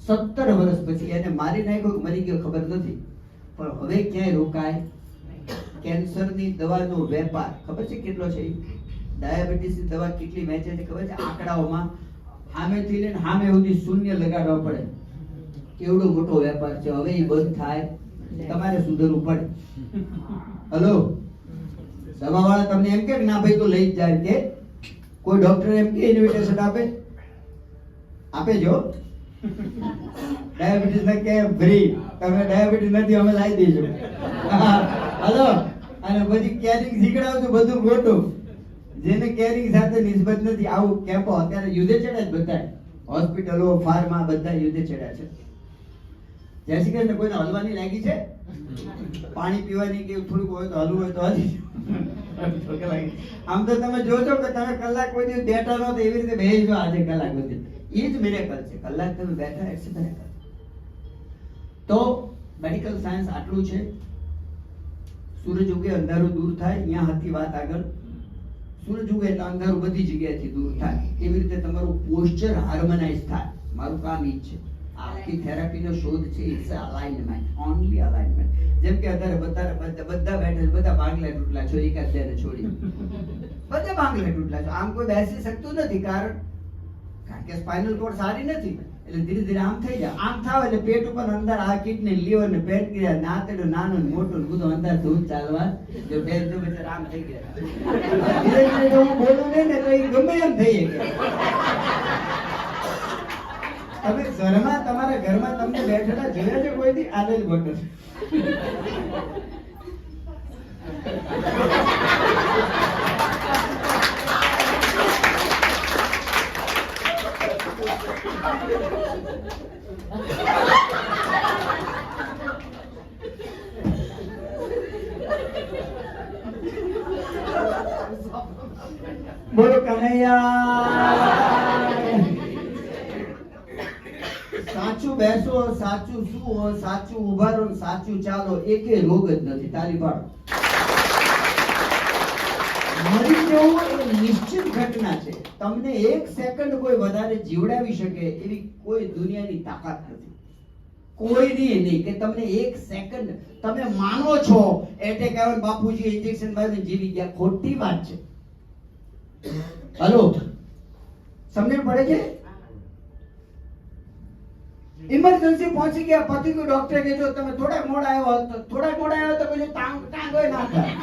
17 વર્ષ પછી એને મારી નાખ્યો કે મરી ગયો ખબર નથી. પણ હવે ક્યાંય રોકાય. કેન્સરની દવાનો વેપાર ખબર છે કેટલો છે? ડાયાબિટીસની દવા કેટલી વેચે છે ખબર છે? આંકડાઓમાં સામેથી લઈને સામે સુધી શૂન્ય લગાડવા પડે. કેવડો મોટો વેપાર છે. હવે એ બંધ થાય તમારે સુધરવું પડે. હલો, દવાવાળા તમને એમ કે ના ભાઈ તો લઈ જ જાય કે કોઈ ડોક્ટર એમ કે ઇન્વિટેશન આપે જો ડાયાબિટીસ ના કે ફ્રી. તમે ડાયાબિટીસ નથી અમે લાવી દઈશું. હલો, અને પછી કેરિંગ શીખડાવજો બધું ખોટું. જેને કેરિંગ સાથે નિસ્બત નથી. આવું કેમ્પો અત્યારે યુદ્ધે ચડ્યા જ બધા. હોસ્પિટલો, ફાર્મા બધા યુદ્ધે ચડ્યા છે. જય શ્રી કૃષ્ણ. કોઈને હલવાની લાગી છે? પાણી પીવાની કે થોડુંક હોય તો હલવું હોય તો હલી. આમ તો તમે જોજો કે તમે કલાક કોઈ દિવસ બેઠા નહોતા એવી રીતે બેસી જો આજે કલાક સુધી. એ જ મિરેકલ છે. કલાક તમે બેઠા એટલે મિરેકલ. તો મેડિકલ સાયન્સ આટલું છે. સૂરજ ઉગે અંધારું દૂર થાય. અહીંયા હતી વાત આગળ. સૂરજ ઉગે એટલે અંધારું બધી જગ્યાએથી દૂર થાય. એવી રીતે તમારું પોસ્ચર હાર્મોનાઇઝ થાય. મારું કામ ઈ છે. આખી થેરાપીનો શોધ છે. It's alignment, only alignment. જેમ કે અત્યારે બધા બેઠા, બધા બાંગલા તૂટલા છો એકાદ બેને છોડી. બધા બાંગલા તૂટલા છો. આમ કોઈ બેસી શકતું નથી. કારણ કે સ્પાઇનલ કોર્ડ સારી નથી. એટલે ધીરે ધીરે આમ થઈ જાય. આમ થાવ એટલે પેટ ઉપર અંદર આ કિડની, લીવર ને પેનક્રિયાસ, નાતેડું નાનું ને મોટું ને બધું અંદર ધૂળ ચાલવા જો બે જો બેચાર આમ થઈ ગયા. ધીરે ધીરે જો હું બોલું નહીં ને તો એ ગમે એમ થઈ શકે. તમે ઘરમાં, તમારા ઘરમાં તમને બેઠેલા જોયા છે કોઈથી? આદલ બોટલ. બોલો કનૈયા. સાચું બેસો, સાચું સુવો, સાચું ઉભા રહો, સાચું ચાલો. એકે રોગ જ નથી. તાલી પાડો. મરી જવું એ નિશ્ચિત ઘટના છે. તમને 1 સેકન્ડ કોઈ વધારે જીવડાવી શકે એવી કોઈ દુનિયાની તાકાત નથી. કોઈની નહીં કે તમને એક સેકન્ડ તમે માનો છો એટેક આવ્યો ને બાપુજી ઇન્જેક્શન મારીને જીવી ગયા. ખોટી વાત છે. હલો, સમજણ પડે છે? ઇમરજન્સી પહોંચી ગયા, પતિ કોઈ ડોક્ટર કે જો તમે થોડાક મોડા આવ્યો હોત તો પછી ટાંગોય ના થાય.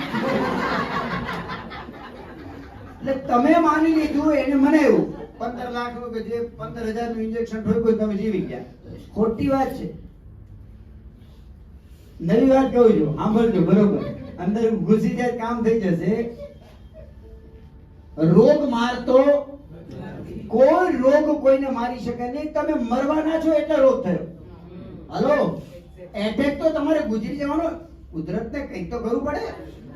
એટલે તમે માની લીધું એને મનાવ્યું 15 લાખ નું કે જે 15,000 નું ઇન્જેક્શન ઠોક્યું તમે જીવી ગયા. ખોટી વાત છે. નવી વાત કહું છું, સાંભળજો બરોબર. અંદર ઘૂસી જાય કામ થઈ જશે. રોગ મારતો કોઈ રોગ કોઈને મારી શકે નહીં. તમે મરવાના છો એટલે રોગ થયો. હલો, એટેક તો તમારે ગુજરી જવાનો. કુદરતને કંઈક તો કરવું પડે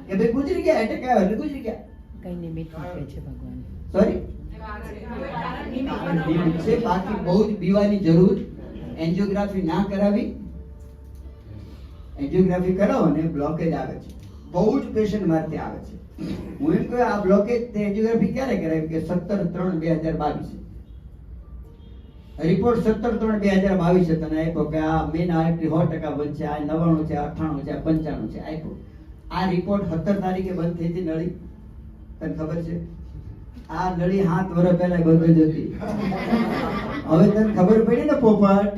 કે ભાઈ ગુજરી ગયા, એટેક આવ્યો એટલે ગુજરી ગયા. કઈ નિમિત્ત આપે છે ભગવાન. સોરી, છે બાકી બહુ જ બીવાની જરૂર. એન્જિયોગ્રાફી ના કરાવી, એન્જિયોગ્રાફી કરાવો ને બ્લોકેજ આવે છે. બહુ જ પેશન્ટ મારે ત્યાં આવે છે. હું એમ કહું આ બ્લોકેજ તે એન્જિયોગ્રાફી ક્યારે કરાવી કે 17/3/2022 રિપોર્ટ 17/3/2022 છે તને આપ્યો કે આ મેન આર્ટરી 100% બંધ છે, આ 99 છે, 98 છે, 95 છે આપ્યો. આ રિપોર્ટ 17 તારીખે બંધ થઈ હતી નળી. તને ખબર છે? આ નળી 7 વર્ષ પહેલા બંધ જ હતી. હવે તને ખબર પડી ને પોપટ,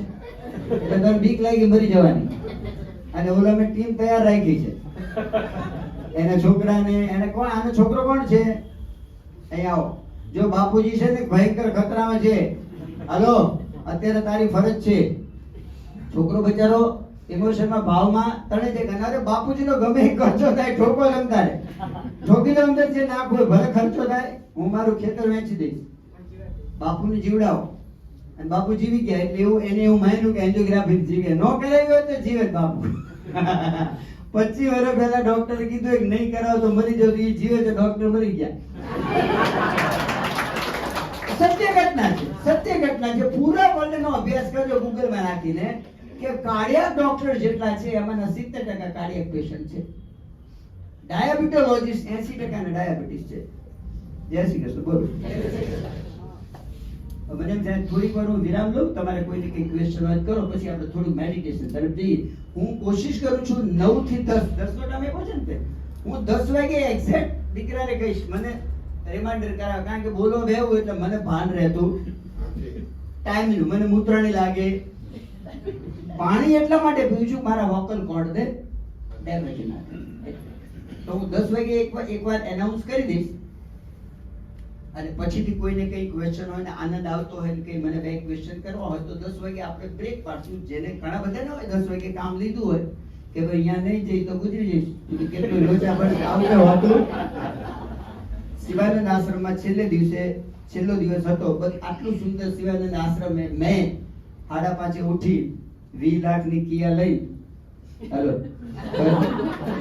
એટલે તને બીક લાગી મરી જવાની. અને ઓલા મેં ટીમ તૈયાર રાખી છે. એના છોકરાને એને કોણ, આનો છોકરો કોણ છે? અહીંયા આવો. જો બાપુજી છે ને ભયંકર ખતરામાં છે. હાલો, અત્યારે તારી ફરજ છે. છોકરો બચારો ઇમોશનમાં ભાવમાં તણે છે કે અરે બાપુજીનો ગમે એ ખર્ચો થાય ઠોકો લમતારે ઠોકી લો અંદર જે નાખ હોય ભલે ખર્ચો થાય, હું મારું ખેતર વેચી દઈશ. બાપુને જીવડાવો. અને બાપુ જીવી ગયા એટલે એવું એને એવું માન્યું કે એન્જિયોગ્રાફી જીવે. નો કરાવી હોય તો જીવે જ બાપુ. 25 વર્ષ પહેલા ડોક્ટરે કીધું કે નહીં કરાવો તો મરી જાવ. એ જીવે છે, ડોક્ટર મરી ગયા. સત્ય ઘટના છે, સત્ય ઘટના છે. પૂરા વર્લ્ડનો અભ્યાસ કરજો ગૂગલમાં નાખીને કે કાર્ડિયાક ડોક્ટર જેટલા છે એમાંના 70% કાર્ડિયાક પેશન્ટ છે. ડાયાબિટોલોજીસ્ટ 80% ના ડાયાબિટીસ છે. જય શ્રી કૃષ્ણ. બોલો. મને એમ થાય થોડીક વાર હું વિરામ લઉં, તમારે કોઈને કઈ ક્વેશ્ચન હોય કરો, પછી આપણે થોડું મેડિટેશન તરફ જઈએ. હું કોશિશ કરું છું 9 થી 10 નો ટાઈમ આપ્યો છે ને, હું 10 વાગે એક્ઝેક્ટ દીકરાને કહીશ, મને રિમાઇન્ડર કરાવ, કારણ કે બોલો બેવું એટલે મને ભાન રહેતું ટાઈમનું. મને મૂત્રાણી લાગે. પાણી એટલા માટે પીવું છું મારા વોકલ કોર્ડ ને ડેમેજ ના થાય. તો હું 10 વાગે એકવાર એનાઉન્સ કરી દઈશ. અને પછીથી કોઈને કઈ ક્વેશ્ચન હોય ને આનંદ આવતો હોય ને કઈ મને બે ક્વેશ્ચન કરવા હોય તો 10 વાગે આપણે બ્રેક પાડશું. જેને ઘણા બધા ન હોય 10 વાગે કામ લીધું હોય કે ભાઈ અહીંયા નહીં જઈ તો ગુજરી જઈશ, કેટલું લોચા પડે આવું હતું. શિવાનંદ આશ્રમમાં છેલ્લે દિવસે છેલ્લો દિવસ હતો. બસ આટલું સુંદર શિવાનંદ આશ્રમ મેં 5:30 ઉઠી 20 લાખની કિયા લઈ, હેલો,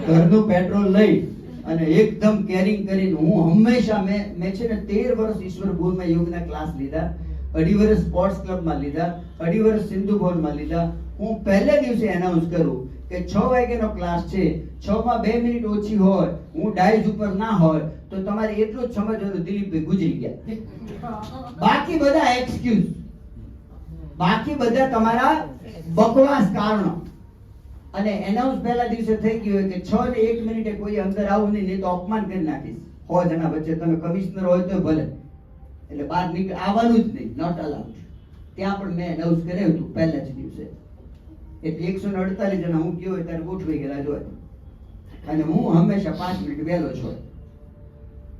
ઘરનું પેટ્રોલ લઈ અને એકદમ કેરિંગ કરીને હું હંમેશા મેં છે ને 13 વર્ષ ઈશ્વર ભુવનમાં યોગના ક્લાસ લીધા, 2.5 વર્ષ સ્પોર્ટ્સ ક્લબમાં લીધા, 2.5 વર્ષ સિંધુ ભવનમાં લીધા. હું પહેલે દિવસે એનાઉન્સ કરું કે 6 વાગ્યાનો ક્લાસ છે, 6 માં 2 મિનિટ ઓછી હોય, હું ડાયસ ઉપર ના હોય તો તમારે એટલું જ સમજવાનું દિલીપભાઈ ગુજરી ગયા. બાકી બધા એક્સક્યુઝ, બાકી બધા તમારા બકવાસ કારણો. અને એનાઉન્સ પહેલા દિવસે થઈ ગયું હોય કે 6 ને 1 મિનિટે કોઈ અંદર આવું નહીં તો અપમાન કરી નાખીશ 100 જણા વચ્ચે. તમે કમિશનર હોય તો ભલે, એટલે બહાર નીકળ આવવાનું જ નહીં, નોટ અલાઉડ. ત્યાં પણ મેં એનાઉન્સ કરાવ્યું હતું પહેલા જ દિવસે. એટલે 148 જણા હું ગયો હોય ત્યારે ગોઠવાઈ ગયેલા જ હોય. અને હું હંમેશા 5 મિનિટ વહેલો છું.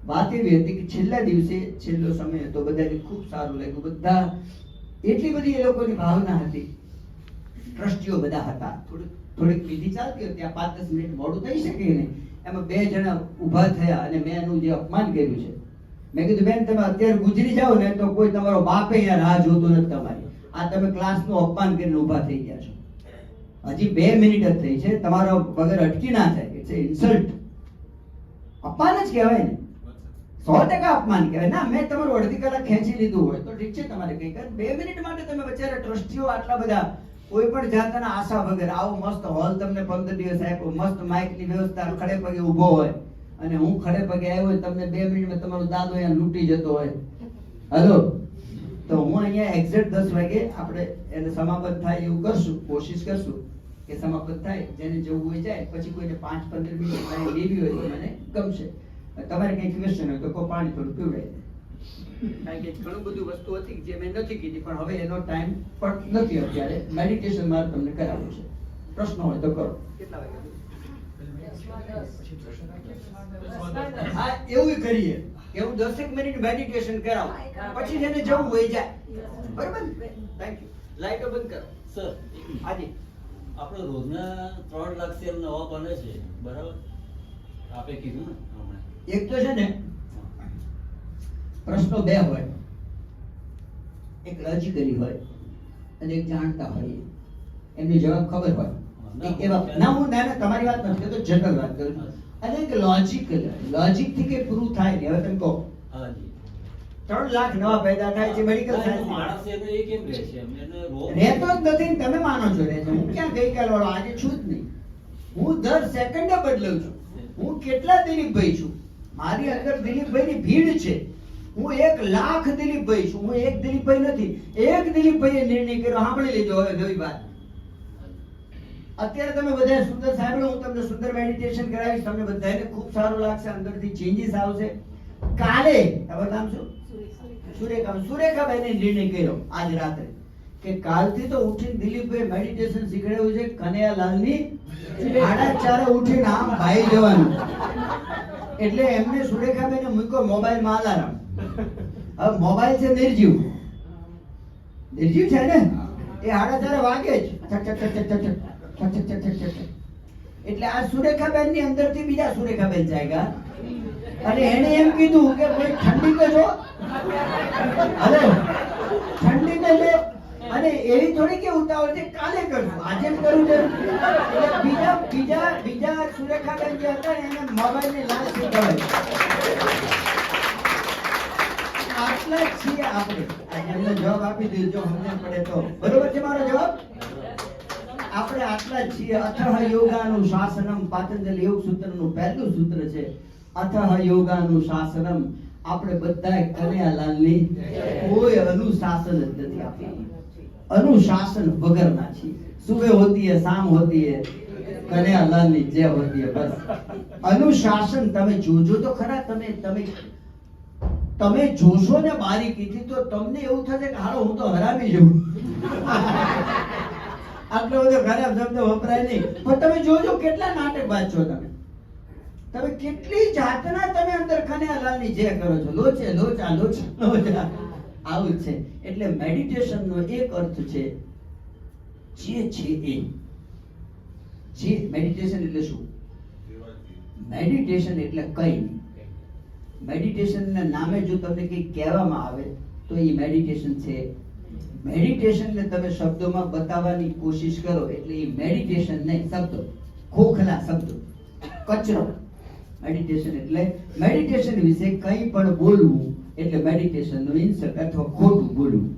વાત એવી હતી કે છેલ્લા દિવસે છેલ્લો સમય હતો, બધાને ખૂબ સારું લાગ્યું. બધા એટલી બધી એ લોકોની ભાવના હતી. ટ્રસ્ટીઓ બધા હતા. થોડીક વિધિ ચાલતી હતી, 5-10 મિનિટ મોડું થઈ શકે નહીં. એમાં 2 જણા ઊભા થયા અને મેં એનું જે અપમાન કર્યું છે, મેં કીધું બેન તમે અત્યારે ગુજરી જાઓ ને તો કોઈ તમારો બાપે અહીંયા રાહ જોતો નથી તમારી. આ તમે ક્લાસનું અપમાન કરીને ઊભા થઈ ગયા છો. હજી 2 મિનિટ જ થઈ છે, તમારો વગર અટકી ના થાય. It's insult. અપમાન જ કહેવાય ને, 100% અપમાન કહેવાય. ના, મેં તમારું અડધી કલાક ખેંચી લીધું હોય તો ઠીક છે, તમારે કઈ કર. 2 મિનિટ માટે તમે બચારા ટ્રસ્ટીઓ આટલા બધા કોઈ પણ જાતના આશા વગર આવો મસ્ત હોલ તમને 15 દિવસ આપ્યો, મસ્ત માઇકની વ્યવસ્થા, ખડે પગે ઊભો હોય અને હું ખડે પગે આવ્યો હોય, તમને 2 મિનિટમાં તમારો દાદો અહીંયા લૂંટી જતો હોય. હલો, તો હું અહીંયા એક્ઝેક્ટ 10 વાગે આપણે એને સમાપન થાય એવું કરશું, કોશિશ કરશું કે સમાપન થાય, જેને જવું હોય જાય, પછી કોઈને 5-15 મિનિટ લાઈન લેવી હોય તો મને ગમશે. તમારે કંઈ ક્વેશ્ચન હોય તો કોઈ પાણી થોડું પીવડાવી દે. કારણ કે ઘણું બધું વસ્તુ હતી જે મેં નથી કીધી, પણ હવે એનો ટાઈમ પણ નથી અત્યારે. મેડિટેશન મારે તમને કરાવવું છે. પ્રશ્ન હોય તો કરો. કેટલા વાગે? હા, એવું કરીએ કે હું 10 મિનિટ મેડિટેશન કરાવું, પછી જેને જવું હોય જાય. બરાબર? Thank you. લાઈટો બંધ કરો. સર, હાજી. આપણે રોજના 3 લાખ શેર નવા બને છે, બરાબર? આપે કીધું ને હમણાં. એક તો છે ને પ્રશ્નો બે હોય, એક લોજિકલી હોય અને એક જાણતા હોય. એમની જવાબ ખબર હોય. એક એવા ના, હું ના તમારી વાત નથી કરતો, જનરલ વાત કરું છું. અને એક લોજિક થી કે પૂરું થાય નહીં. હવે તમે કહો હાજી. 3 લાખ નવા પેદા થાય છે મેડિકલ માણસ સાયન્સ એને એ કેમ રહે છે? એને રોગ રહેતો જ નથી ને તમે માનો છો રહે છે. હું ક્યાં ગઈકાલ વાળો આજે છું જ નહીં. હું દર સેકન્ડે બદલું છું. હું કેટલા દિલીપભાઈ છું, મારી અંદર દિલીપભાઈની ભીડ છે. હું 1 લાખ દિલીપભાઈ છું. હું એક દિલીપભાઈ નથી. એક દિલીપભાઈએ નિર્ણય કર્યો, સાંભળી લેજો હવે નવી વાત. અત્યારે તમે બધા સુંદર સાંભળો, હું તમને સુંદર મેડિટેશન કરાવીશ, તમને બધાને ખૂબ સારું લાગશે, અંદરથી ચેન્જીસ આવશે. કાલે તમારું નામ શું? સુરેખાબેને નિર્ણય કર્યો આજ રાત્રે કે કાલથી તો ઉઠીને દિલીપભાઈ મેડિટેશન શીખડાવ્યું છે. કનૈયાલાલની 4:30 ઉઠીને આમ ભાઈ જવાનું. એટલે એમને સુરેખાબેને મૂક્યો મોબાઈલમાં અલાર્મ. હવે મોબાઈલ છે નિર્જીવ છે ને, એ 4:30 વાગે જ ઠક ઠક ઠક ઠક ઠક ઠક ઠક ઠક ઠક. એટલે આ સુરેખાબેન ની અંદર થી બીજા સુરેખાબેન જાગ્યા અને એને એમ કીધું કે ભાઈ ઠંડી તો જો, હલો ઠંડી તો જો. અને એવી થોડી કે ઉતાવળ છે કાલે કરશું, આજે જ કરવું છે. એટલે બીજા સુરેખાબેન જે હતા ને એને મોબાઈલ ની લાલ શીખવાય. આટલા જ છીએ આપણે. એમને જવાબ આપી દીધો, જો સમજણ પડે તો. બરોબર છે મારો જવાબ? આપણે આટલા જ છીએ. અથઃ યોગાનું શાસનમ, પાતંજલિ યોગ સૂત્રનું પહેલું સૂત્ર છે. અથઃ યોગાનું શાસનમ. આપણે બધા કનૈયાલાલની કોઈ અનુશાસન જ નથી આપી. अनुशासन वगैरह छी. सुबह होती है, शाम होती है, कन्हैयालाल ની જય હોતી है. बस अनुशासन તમે જોજો તો ખરા. તમે જોશો ને બારીકીથી તો તમને એવું થશે કે હાલો હું તો હરામી જઉં. આટલો બધો ખરાબ શબ્દ વપરાય નહીં, પણ તમે જોજો કેટલા નાટકબાજ છો તમે. તમે કેટલી જાતના તમે અંદર કનૈયાલાલ ની જય કરો છો. લોચે લોચા લોચા લોચા આવું છે. એટલે મેડિટેશન નો એક અર્થ છે જે છે એ. જે મેડિટેશન એટલે શું? મેડિટેશન એટલે કઈ નહીં. મેડિટેશન ના નામે જો તમને કંઈ કહેવામાં આવે તો એ મેડિટેશન છે. મેડિટેશન ને તમે શબ્દોમાં બતાવવાની કોશિશ કરો એટલે એ મેડિટેશન નહીં. શબ્દો ખોખલા શબ્દો, કચરો. મેડિટેશન વિશે કંઈ પણ બોલવું એટલે મેડિટેશન નો ઇન્સર્ટ અથવા ખોટું બોલવું.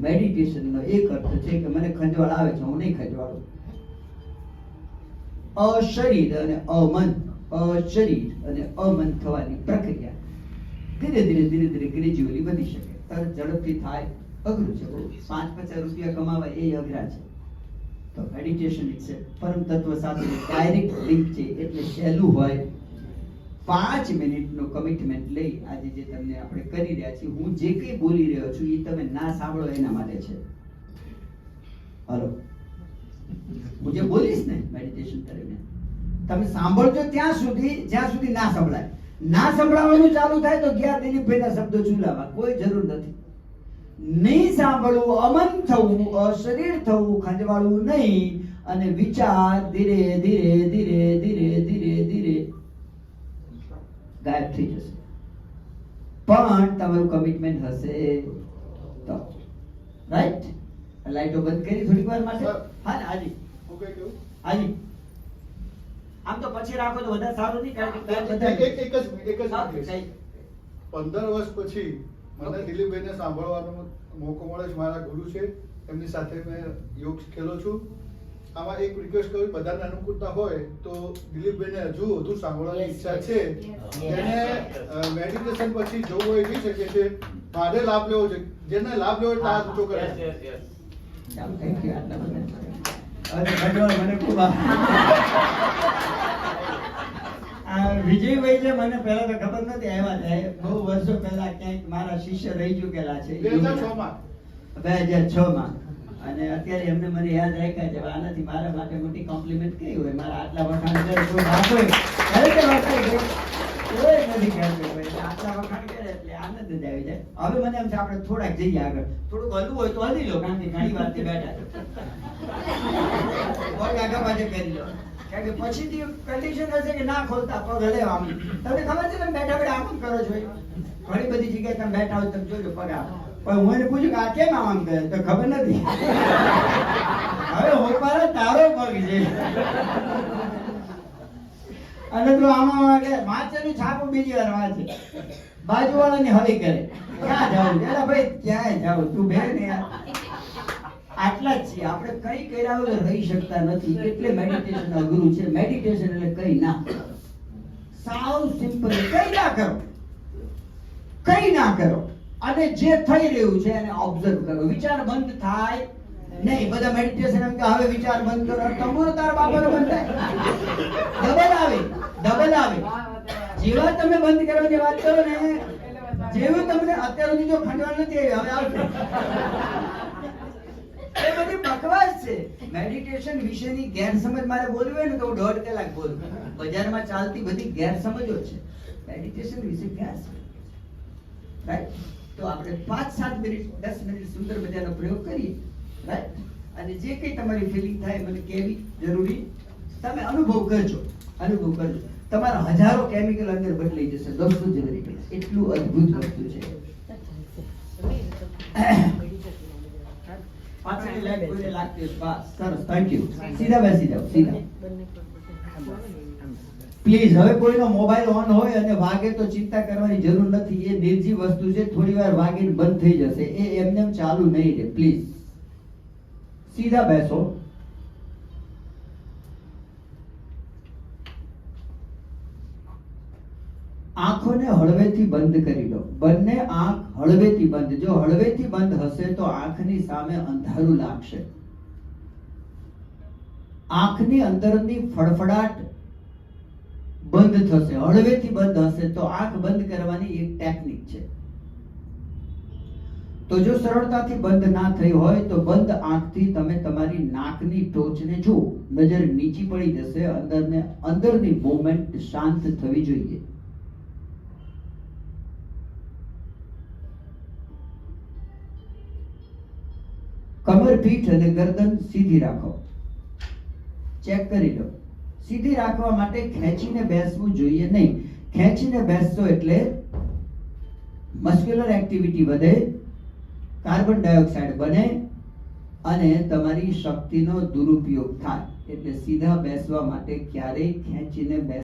મેડિટેશન નો એક અર્થ છે કે મને ખંજવાળ આવે છે, હું નહીં ખંજવાળું. અશરીર અને અમન, અશરીર અને અમન થવાની પ્રક્રિયા ધીરે ધીરે ગ્રેજ્યુઅલી વધી શકે. તરત ઝડપથી થાય અઘરું છે. 5-50 રૂપિયા કમાવા એ અઘરા છે. તો મેડિટેશન છે પરમ તત્વ સાથે ડાયરેક્ટ લિંક છે, એટલે સહેલું હોય. 5 મિનિટનો કમિટમેન્ટ લઈ આજે જે તમને આપણે કરી રહ્યા છીએ, હું જે કંઈ બોલી રહ્યો છું એ તમે ના સાંભળો એના માટે છે. હલો, હું જે બોલીશ ને મેડિટેશન દરમિયાન તમે સાંભળજો ત્યાં સુધી જ્યાં સુધી ના સંભળાય. ના સંભળાવવાનું ચાલુ થાય તો ગયા દિલીપભાઈના શબ્દો ચૂલાવા, કોઈ જરૂર નથી. નહીં સાંભળવું, અમન થવું, અશરીર થવું, ખંજવાળવું નહીં, અને વિચાર ધીરે ધીરે ગાયબ થઈ જશે. પણ તમારું કમિટમેન્ટ હશે તો. રાઈટ? લાઈટો બંધ કરી થોડીક વાર માટે. હા ને, હાજી હું કઈ કહું? હાજી. આમ તો પછી રાખો તો વધારે સારું નહીં, કારણ કે એક જ હા, મિનિટ. કઈ. 15 વર્ષ પછી મને દિલીપભાઈને સાંભળવાનો મોકો મળે છે. મારા ગુરુ છે, એમની સાથે મેં યોગ શીખેલો છું. આમાં એક રિક્વેસ્ટ કરું, બધાને અનુકૂળતા હોય તો દિલીપભાઈને હજુ વધુ સાંભળવાની ઈચ્છા છે. જેને મેડિટેશન પછી જવું હોય જઈ શકે છે. મારે લાભ લેવો છે, જેને લાભ લેવો એટલે હાથ ઊંચો કરે. ચાલો, thank you. આટલા બધા. અરે ભગવાન, મને ખૂબ આ વિજયભાઈ છે, મને પહેલા તો ખબર નથી, આવ્યા હતા બહુ વર્ષો પહેલા ક્યાંક મારા શિષ્ય રહી ચૂકેલા છે 2006 માં 2006 માં. અને અત્યારે એમને મને યાદ રાખ્યા છે. આનાથી મારા માટે મોટી કોમ્પ્લિમેન્ટ કઈ હોય? મારા આટલા વખાણ કરે કોઈ વાત હોય? ખરેખર વાત હોય કે કોઈ નથી કહેતું હોય. એટલે આટલા વખાણ કરે એટલે આનંદ જ આવી જાય. હવે મને એમ છે આપણે થોડાક જઈએ આગળ. થોડુંક હલવું હોય તો હલી લો, કારણ કે ઘણી વારથી બેઠા છો. પગ આગા પાછળ કરી લો, કારણ કે પછીથી કન્ડિશન હશે કે ના ખોલતા પગ હલે આમ. તમને ખબર છે તમે બેઠા બેઠા આમ કરો છો? ઘણી બધી જગ્યાએ તમે બેઠા હોય તમે જોજો પગ આમ. પણ હું એને પૂછ્યું કે આ કેમ આમ કરે તો ખબર નથી. હવે હું મારો તારો પગ છે અને તું આમાં કે માથેનું છાપું બીજી વાર વાંચે, બાજુવાળાની હળી કરે. ક્યાં જાવું? એલા ભાઈ ક્યાંય જાવું, તું બે ને યાર. આટલા જ છીએ આપણે. કઈ કર્યા વગર રહી શકતા નથી, એટલે મેડિટેશન અઘરું છે. મેડિટેશન એટલે કઈ ના, સાવ સિમ્પલ. કઈ ના કરો, કઈ ના કરો, અને જે થઈ રહ્યું છે એને ઓબ્ઝર્વ કરો. વિચાર બંધ થાય નહીં. બધા મેડિટેશન એમ કે હવે વિચાર બંધ કરો, તંબુરો તાર બાપાનો બંધ થાય. ડબલ આવે, ડબલ આવે. જેવા તમે બંધ કરવાની વાત કરો ને, જેવું તમને અત્યાર સુધી જો ખંડવા નથી આવી, હવે આવશે. એ બધી બકવાસ છે. મેડિટેશન વિશેની ગેરસમજ મારે બોલવી હોય ને તો હું 1.5 કલાક બોલું. બજારમાં ચાલતી બધી ગેરસમજો છે મેડિટેશન વિશે. ગેરસમજ, રાઈટ? તો આપણે 5-7 મિનિટ 10 મિનિટ સુંદર મજાનો પ્રયોગ કરીએ, રાઈટ? અને જે કંઈ તમારી ફિલિંગ થાય મને કહેવી જરૂરી. તમે અનુભવ કરજો, અનુભવ કરજો. તમારા હજારો કેમિકલ અંદર બદલાઈ જશે. દોસ્તો જનરી એટલું અદ્ભુત વસ્તુ છે. પાછળની લાઈટ કોઈને લાગતી હોય બસ સરસ, થેન્ક યુ. સીધા બેસી જાઓ, સીધા. પ્લીઝ, હવે કોઈનો મોબાઈલ ઓન હોય અને વાગે તો ચિંતા કરવાની જરૂર નથી. એ નિર્જીવ વસ્તુ છે, થોડી વાર વાગીને બંધ થઈ જશે. એ એમને ચાલુ નહીં રહે. પ્લીઝ સીધા બેસો. આંખોને હળવેથી બંધ કરી દો. બંને આંખ હળવેથી બંધ. જો હળવેથી બંધ હશે તો આંખની સામે અંધારું લાગશે. આંખની અંદરની ફડફડાટ બંધ થશે. હળવેથી બંધ હશે તો આંખ બંધ કરવાની એક ટેકનિક છે. તો જો સરળતાથી બંધ ના થઈ હોય તો બંધ આંખથી તમે તમારી નાકની ટોચને જુઓ. નજર નીચી પડી જશે. અંદરની મૂવમેન્ટ શાંત થવી જોઈએ. કમર, પીઠ અને ગરદન સીધી રાખો. ચેક કરી લો. સીધી રાખવા માટે ખેંચીને બેસવું જોઈએ નહીં. ખેંચીને બેસશો એટલે મસ્ક્યુલર એક્ટિવિટી વધે, કાર્બન ડાયોક્સાઇડ બને અને તમારી શક્તિનો દુરુપયોગ થાય. એટલે સીધા બેસવા માટે ક્યારેય ખેંચીને